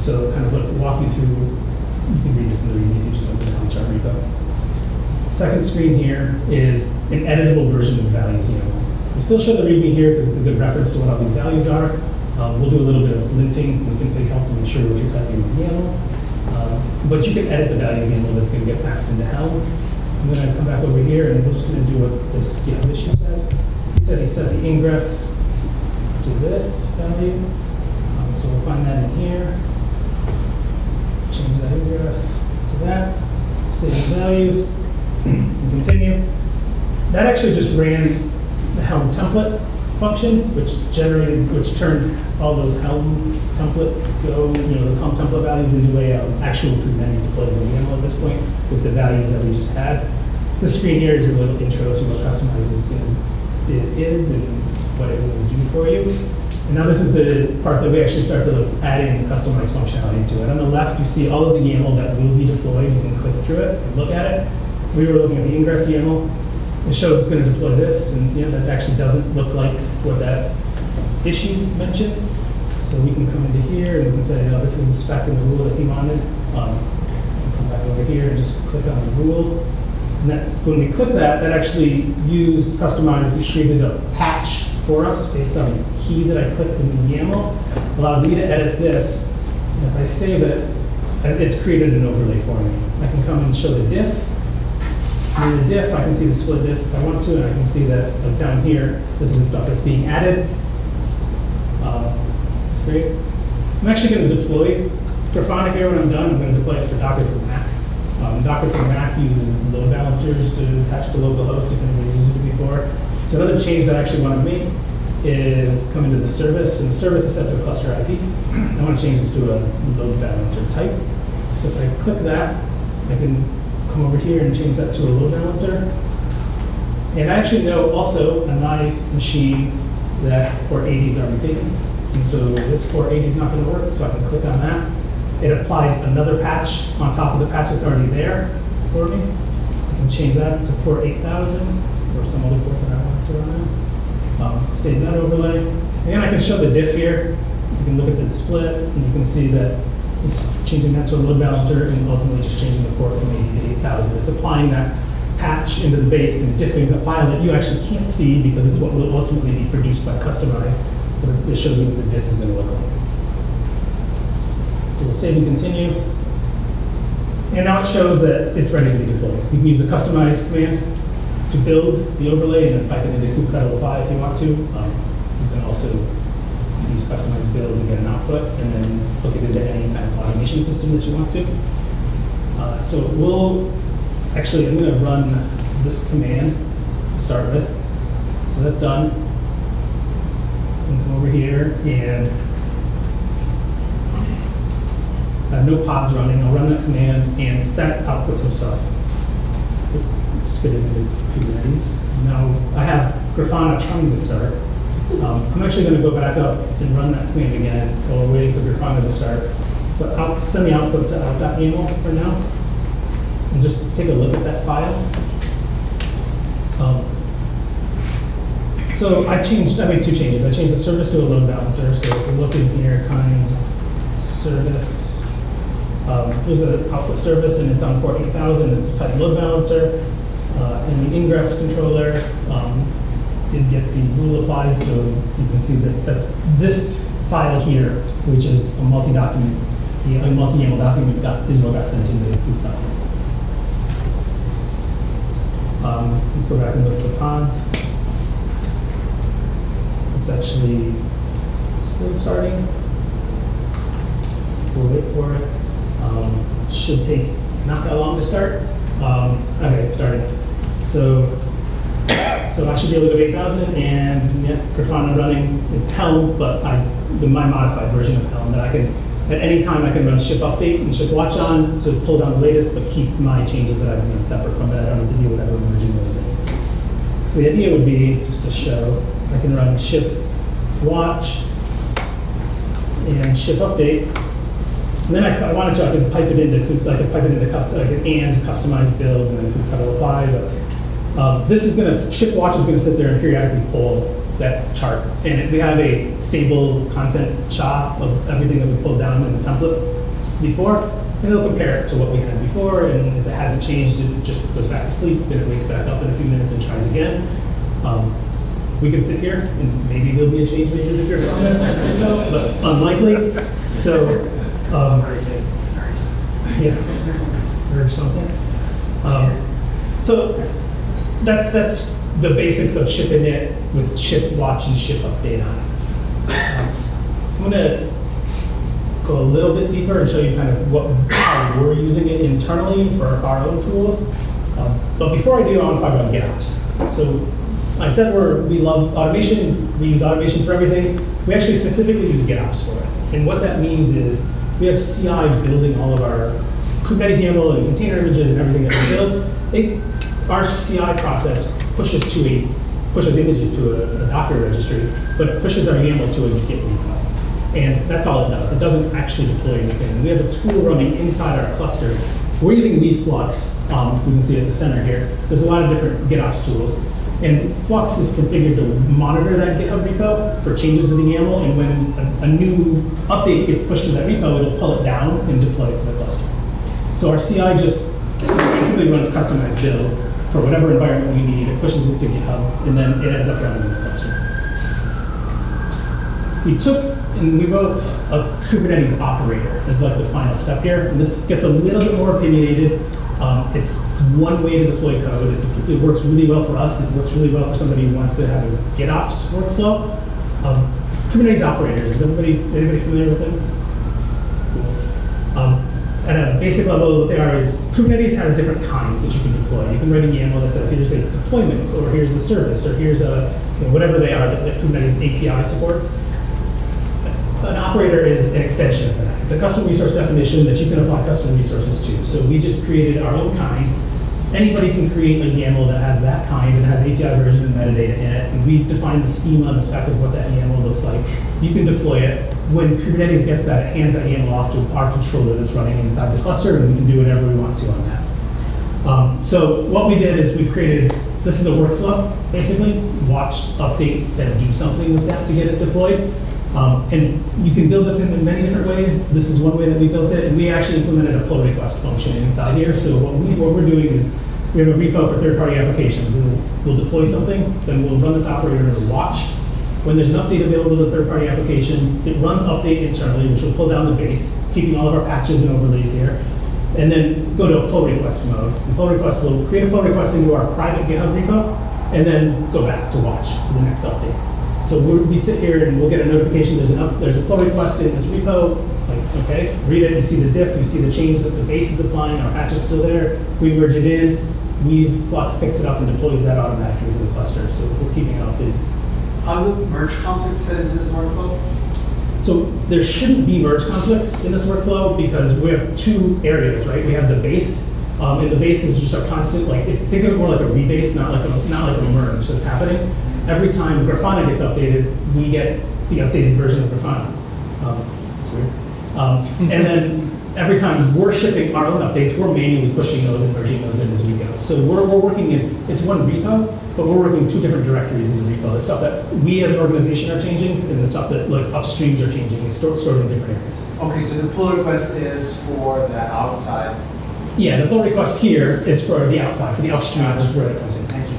So kind of walk you through, you can read this in the README if you just open the Helm chart repo. Second screen here is an editable version of the values YAML. We still show the README here because it's a good reference to what all these values are. We'll do a little bit of linting. We can take help to make sure what you're typing is YAML. But you can edit the values YAML that's going to get passed into Helm. I'm going to come back over here and we're just going to do what this GitHub issue says. He said he set the ingress to this value. So we'll find that in here. Change that ingress to that. Save the values. And continue. That actually just ran the Helm template function, which turned all those Helm template those Helm template values into a actual Kubernetes deployable YAML at this point with the values that we just had. This screen here is a little intro to what customizes it is and what it will do for you. And now this is the part that we actually start to add in customized functionality to it. On the left, you see all of the YAML that will be deployed. You can click through it and look at it. We were looking at the ingress YAML. It shows it's going to deploy this, and that actually doesn't look like what that issue mentioned. So we can come into here and we can say, this is the spec and the rule that he wanted. Come back over here and just click on the rule. And that, when we click that, that actually used customized, created a patch for us based on the key that I clicked in the YAML. Allowed me to edit this. And if I save it, it's created an overlay for me. I can come and show the diff. And in the diff, I can see the split diff if I want to, and I can see that down here, this is the stuff that's being added. It's great. I'm actually going to deploy Grafana here when I'm done. I'm going to deploy it for Docker for Mac. Docker for Mac uses load balancers to attach to local hosts if anybody's used it before. So another change that I actually want to make is come into the service, and the service is set to a cluster IP. I want to change this to a load balancer type. So if I click that, I can come over here and change that to a load balancer. And I actually know also on my machine that port 80 is already taken. And so this port 80 is not going to work, so I can click on that. It applied another patch on top of the patch that's already there for me. I can change that to port 8000 or some other port that I want to run on. Save that overlay. Again, I can show the diff here. You can look at the split, and you can see that it's changing that to a load balancer and ultimately just changing the port from 80 to 8000. It's applying that patch into the base and diffing the file that you actually can't see because it's what will ultimately be produced by Customize It shows you what the diff is going to look like. So we'll save and continue. And now it shows that it's ready to be deployed. You can use the customize command to build the overlay and then pipe it into Kubernauts if you want to. You can also use customize build to get an output and then hook it into any kind of automation system that you want to. So I'm going to run this command to start with. So that's done. And come over here and I have no pods running. I'll run that command and that outputs some stuff. Spit it into Kubernetes. Now I have Grafana trying to start. I'm actually going to go back up and run that command again while we're waiting for Grafana to start. But I'll send the output to out.yaml for now. And just take a look at that file. So I made two changes. I changed the service to a load balancer. So if you look in here, kind service, here's the output service and it's on port 8000. It's a type load balancer. And the ingress controller did get the rule applied. So you can see that that's this file here, which is a multi-document, a multi-YAML document is what got sent into the Kubernauts. Let's go back and look at the pods. It's actually still starting. We'll wait for it. Should take not that long to start. Okay, it's starting. So I should be able to go to 8,000 and yeah, Grafana running. It's Helm, but my modified version of Helm that I can, at any time I can run ship update and ship watch on to pull down the latest, but keep my changes that I've made separate from it. I don't have to deal with whatever merging those in. So the idea would be just to show, I can run ship watch and ship update. And then if I wanted to, I could pipe it into customize build and then Kubernauts apply. But this is going to, ship watch is going to sit there and periodically pull that chart. And we have a stable content shot of everything that we pulled down in the template before. And it'll compare it to what we had before. And if it hasn't changed, it just goes back to sleep. Then it wakes back up in a few minutes and tries again. We can sit here and maybe there'll be a change made if you're on it, but unlikely. So, yeah, or something. So that's the basics of shipping it with ship watch and ship update on it. I'm gonna go a little bit deeper and show you kind of how we're using it internally for our own tools. But before I do, I want to talk about GitOps. So I said we love automation. We use automation for everything. We actually specifically use GitOps for it. And what that means is we have CI building all of our Kubernetes YAML and container images and everything that we build. Our CI process pushes images to a Docker registry, but it pushes our YAML to a Git repo. And that's all it does. It doesn't actually deploy anything. We have a tool running inside our cluster. We're using vFlux. We can see at the center here. There's a lot of different GitOps tools. And Flux is configured to monitor that GitHub repo for changes to the YAML, and when a new update gets pushed to that repo, it'll pull it down and deploy it to the cluster. So our CI just basically runs customized build for whatever environment we need. It pushes it to GitHub, and then it ends up running in the cluster. We took and we wrote a Kubernetes operator as like the final step here, and this gets a little bit more opinionated. It's one way to deploy code. It works really well for us. It works really well for somebody who wants to have a GitOps workflow. Kubernetes operators, is anybody familiar with them? Cool. At a basic level, what they are is Kubernetes has different kinds that you can deploy. You can write a YAML that says here's a deployment, or here's a service, or here's a whatever they are that Kubernetes API supports. An operator is an extension of that. It's a custom resource definition that you can apply custom resources to. So we just created our own kind. Anybody can create a YAML that has that kind and has API version and metadata in it. And we define the schema and the spec of what that YAML looks like. You can deploy it. When Kubernetes gets that, it hands that YAML off to our controller that's running inside the cluster, and we can do whatever we want to on that. So what we did is we created, this is a workflow, basically. Watch, update, then do something with that to get it deployed. And you can build this in many different ways. This is one way that we built it, and we actually implemented a pull request function inside here. So what we're doing is we have a repo for third-party applications, and we'll deploy something, then we'll run this operator to watch, When there's an update available to third-party applications, it runs update internally, which will pull down the base, keeping all of our patches and overlays here, and then go to a pull request mode. The pull request will create a pull request into our private GitHub repo, and then go back to watch for the next update. So we sit here and we'll get a notification there's a pull request in this repo. Like, okay, read it, you see the diff, you see the change that the base is applying, our patch is still there, we merge it in, Flux picks it up and deploys that automatically to the cluster, so we're keeping it updated. How do merge conflicts fit into this workflow? So there shouldn't be merge conflicts in this workflow because we have two areas, right? We have the base, and the base is just a constant, think of it more like a rebase, not like a merge that's happening. Every time Grafana gets updated, we get the updated version of Grafana. It's weird. And then every time we're shipping our own updates, we're manually pushing those and merging those in as we go. So we're working it's one repo, but we're working in two different directories in the repo. The stuff that we as an organization are changing, and the stuff that upstreams are changing is stored in different areas. Okay, so the pull request is for the outside. Yeah, the pull request here is for the outside, for the upstream is where it comes in. Thank you.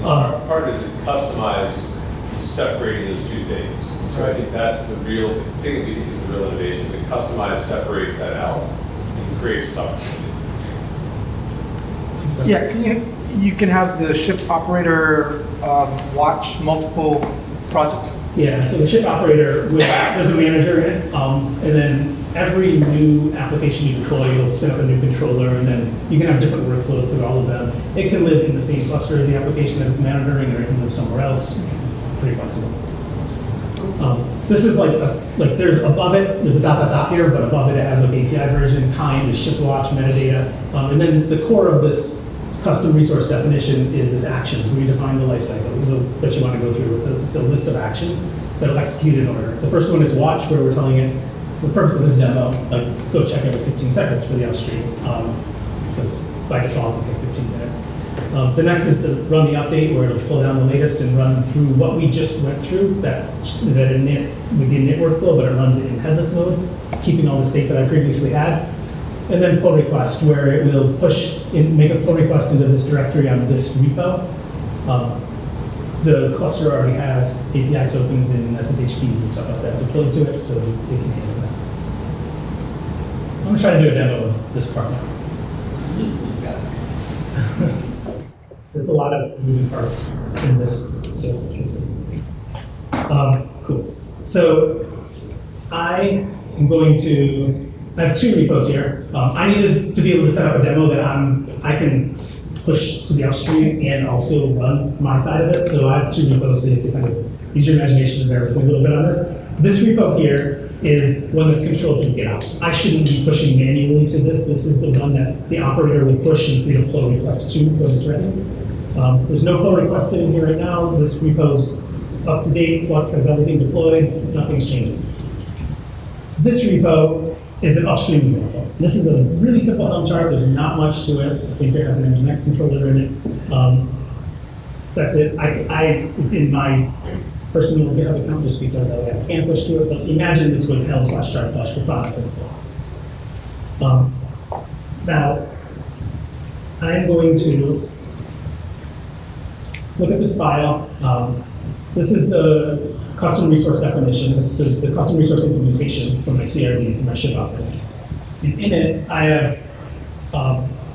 Part is to customize separating those two things. So I think that's the real thing that we think is the real innovation, is to customize separates that out and creates this opportunity. Yeah, you can have the ship operator watch multiple projects? Yeah, so the ship operator, there's a manager in it, and then every new application you deploy, you'll spin up a new controller, and then you can have different workflows through all of them. It can live in the same cluster as the application that it's monitoring, or it can live somewhere else. Pretty flexible. This is there's above it, there's a dot here, but above it has API version, kind, the ship watch, metadata, and then the core of this custom resource definition is this actions, where you define the lifecycle that you want to go through. It's a list of actions that will execute in order. The first one is watch, where we're telling it, for the purpose of this demo, go check every 15 seconds for the upstream, because by default it's 15 minutes. The next is to run the update, where it'll pull down the latest and run through what we just went through, that init with the init workflow, but it runs it in headless mode, keeping all the state that I previously had. And then pull request, where it will make a pull request into this directory on this repo. The cluster already has API tokens and SSH keys and stuff like that deployed to it, so it can handle that. I'm gonna try to do a demo of this part now. There's a lot of moving parts in this, so just cool. So I have two repos here. I needed to be able to set up a demo that I can push to the upstream and also run my side of it. So I have two repos, so you have to kind of use your imagination to bear with me a little bit on this. This repo here is one that's controlled through GitOps. I shouldn't be pushing manually to this. This is the one that the operator will push and create a pull request to when it's ready. There's no pull request sitting here right now. This repo's up to date. Flux has everything deployed. Nothing's changing. This repo is an upstream example. This is a really simple Helm chart. There's not much to it. I think it has an Nginx controller in it. That's it. It's in my personal GitHub account just because I can't push to it. But imagine this was helm/chart/grafana for instance. Now, I'm going to look at this file. This is the custom resource definition, the custom resource implementation for my CRD, for my ship operator. And in it, I have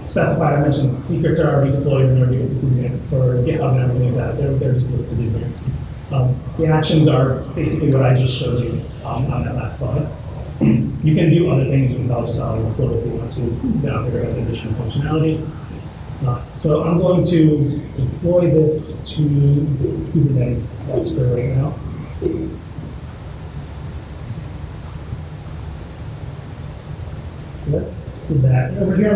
specified, I mentioned secrets are already deployed and they're able to Kubernetes for GitHub and everything like that. They're just listed in there. The actions are basically what I just showed you on that last slide. You can do other things with I'll just upload if you want to. The operator has additional functionality. So I'm going to deploy this to Kubernetes cluster right now. So that did that. Over here,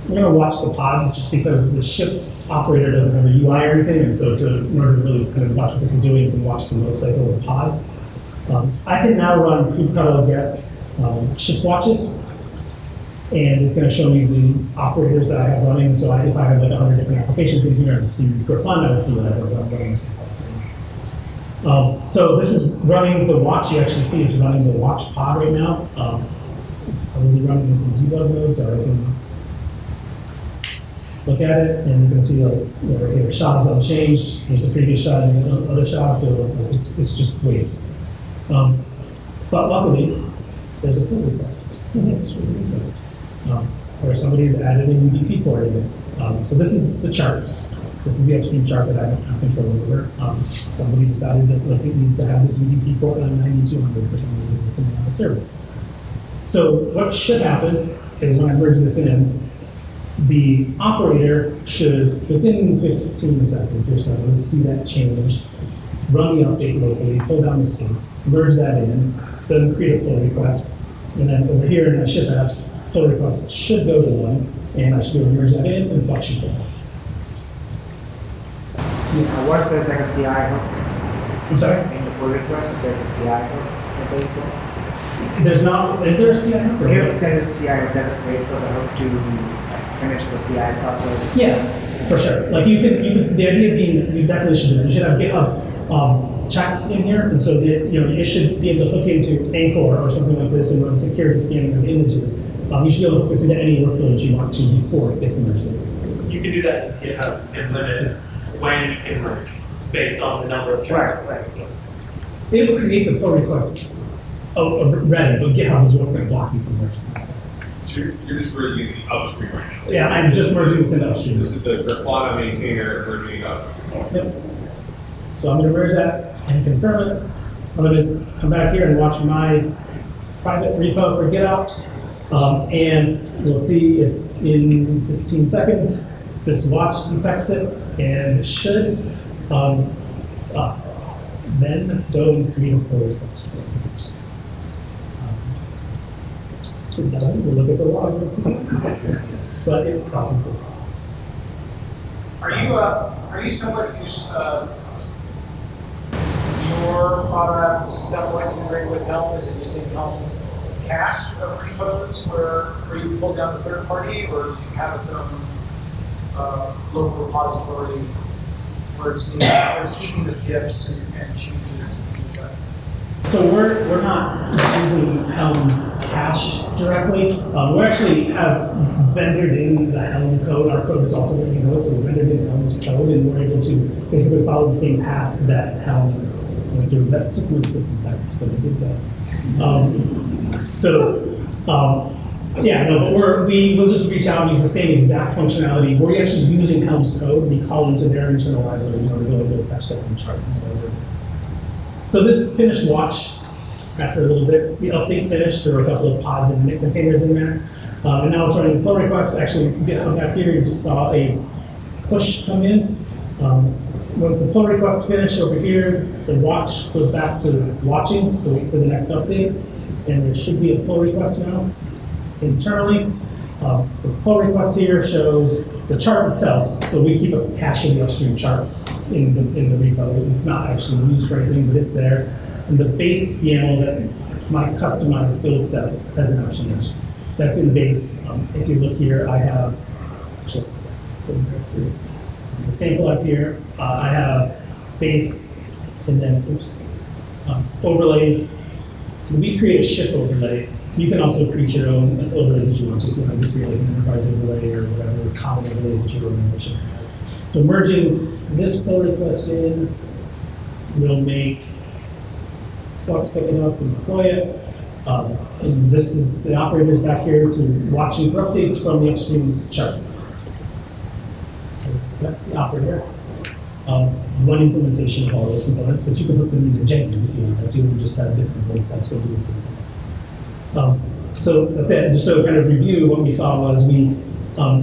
I'm gonna watch the pods just because the ship operator doesn't have a UI or anything, and so in order to really kind of watch what this is doing, you can watch the lifecycle of the pods. I can now run kubectl get ship watches, and it's going to show me the operators that I have running. So if I have like 100 different applications in here, I would see Grafana, I would see whatever I'm running. So this is running the watch. You actually see it's running the watch pod right now. It's probably running this in debug mode, so I can look at it, and you can see like, right here, SHA is unchanged. There's the previous SHA and the other SHA, so it's just waiting. But luckily, there's a pull request. Where somebody has added a UDP port in it. So this is the chart. This is the upstream chart that I have control over. Somebody decided that like, it needs to have this UDP port on 9200 for some reason, sitting on the service. So what should happen is when I merge this in, the operator should, within 15 seconds or so, see that change, run the update locally, pull down the state, merge that in, then create a pull request, and then over here in my ship apps, pull request should go to one, and I should be able to merge that in and function pull. What if there's like a CI hook I'm sorry? in the pull request? If there's a CI hook available? There's not, is there a CI hook? or If what? there is CI hook, does it wait for the hook to finish the CI process? Yeah, for sure. Like you can, the idea being that you definitely should do it. You should have GitHub checks in here, and so it should be able to hook into Anchor or something like this and run security scanning of images. You should be able to hook this into any workflow that you want to before it gets merged in. You can do that in GitHub and limit when you can merge based on the number of checks. Right. It will create the pull request ready, but GitHub is what's going to block you from merging. So you're just merging the upstream right now. Yeah, I'm just merging this into upstream. This is the Grafana maintainer merging up. Yep. So I'm going to merge that and confirm it. I'm going to come back here and watch my private repo for GitOps, and we'll see if in 15 seconds this watch detects it, and it should then go and create a pull request. If it doesn't, we'll look at the logs and see. But it probably will. Are you somewhat your product somewhat integrated with Helm? Is it using Helm's cache of repos where you pull down the third party, or does it have its own local repository where it's keeping the diffs and changes and things like that? So we're not using Helm's cache directly. We actually have vendored in the Helm code. Our code is also written in Go, so we rendered in Helm's code, and we're able to basically follow the same path that Helm went through. That took me 15 seconds, but I did that. But we'll just reach out and use the same exact functionality. We're actually using Helm's code. We call into their internal libraries in order to go fetch that from chart and whatever it is. So this finished watch after a little bit. The update finished. There were a couple of pods and init containers in there. And now it's running the pull request. Actually, GitHub back here, you just saw a push come in. Once the pull request finished over here, the watch goes back to watching to wait for the next update. And there should be a pull request now. Internally, the pull request here shows the chart itself. So we keep a cache of the upstream chart in the repo. It's not actually used for anything, but it's there. And the base YAML that my customized build step has now changed. That's in base. If you look here, I have the sample up here. I have base, and then overlays. When we create a ship overlay, you can also create your own overlays that you want to. You know, create like an enterprise overlay or whatever common overlays that your organization has. So merging this pull request in will make Flux pick it up and deploy it. And this is the operators back here to watching for updates from the upstream chart. So that's the operator. One implementation of all those components, but you can put them into Jenkins if you want to. You can just have different build steps that do the same thing. So that's it. Just to kind of review, what we saw was we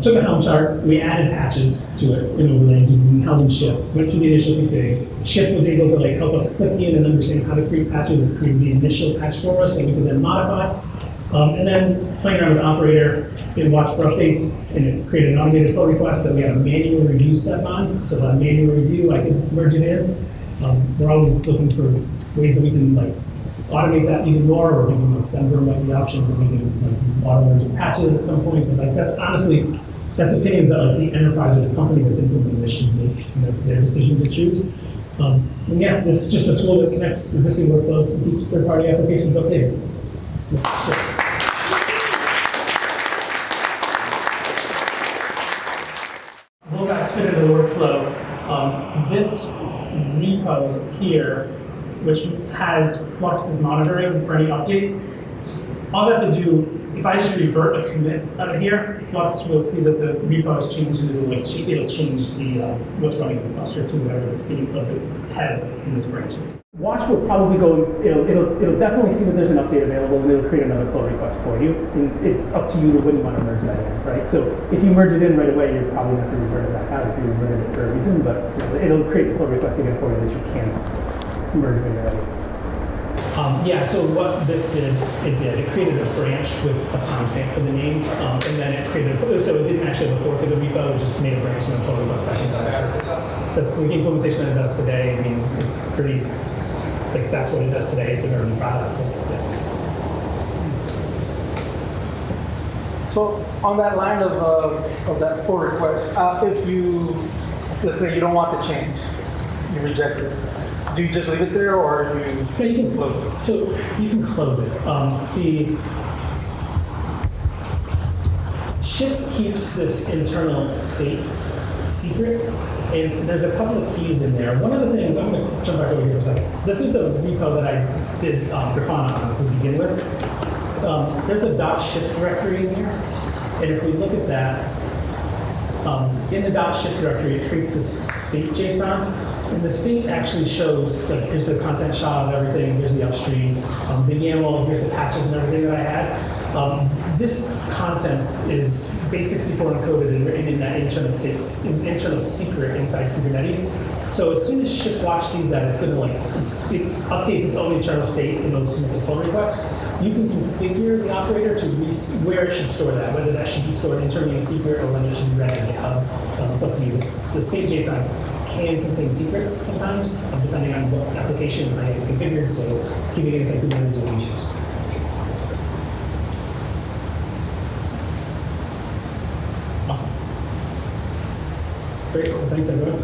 took a Helm chart, we added patches to it in overlays using Helm and Ship, went through the initial config. Ship was able to help us click in and understand how to create patches and create the initial patch for us that we could then modify. And then playing around with the operator, it watched for updates, and it created an automated pull request that we had a manual review step on. So that manual review, I could merge it in. We're always looking for ways that we can automate that even more, or we can send them the options that we can auto merge patches at some point. But that's honestly, that's opinions that the enterprise or the company that's implementing this should make, and that's their decision to choose. And yeah, this is just a tool that connects existing workflows and keeps third-party applications updated. fit into the workflow. This repo here, which has Flux's monitoring for any updates, all I have to do, if I just revert a commit out of here, Flux will see that the repo has changed and it'll change the what's running in the cluster to whatever the state of the head in this branch is. Watch will probably go, it'll definitely see that there's an update available and it'll create another pull request for you. And it's up to you when you want to merge that in, right? So if you merge it in right away, you're probably not going to revert it back out if you reverted it for a reason, but it'll create the pull request again for you that you can merge when you're ready. Yeah, so what this did, it created a branch with a timestamp for the name, and then it created, so it didn't actually have a fork of the repo, it just made a branch and then pull request back into that. That's the implementation that it does today. I mean, it's pretty, like that's what it does today. It's an early product. Yeah. So on that line of that pull request, if you, let's say you don't want the change, you reject it, do you just leave it there, or do you? Yeah, you can close it. So you can close it. The ship keeps this internal state secret, and there's a couple of keys in there. One of the things, I'm going to jump back over here for a second. This is the repo that I did Grafana on to begin with. There's a .ship directory in there, and if we look at that, in the .ship directory, it creates this state JSON. And the state actually shows, like, here's the content shot of everything, here's the upstream, the YAML, here's the patches and everything that I had. This content is base64 encoded and written in that internal secret inside Kubernetes. So as soon as shipwatch sees that, it's going to it updates its own internal state and it'll submit the pull request. You can configure the operator to where it should store that, whether that should be stored internally in secret or whether it should be read in GitHub. It's up to you. The state JSON can contain secrets sometimes, depending on what application I have configured, so keeping it inside Kubernetes is no issues. Awesome. Great, thanks everyone.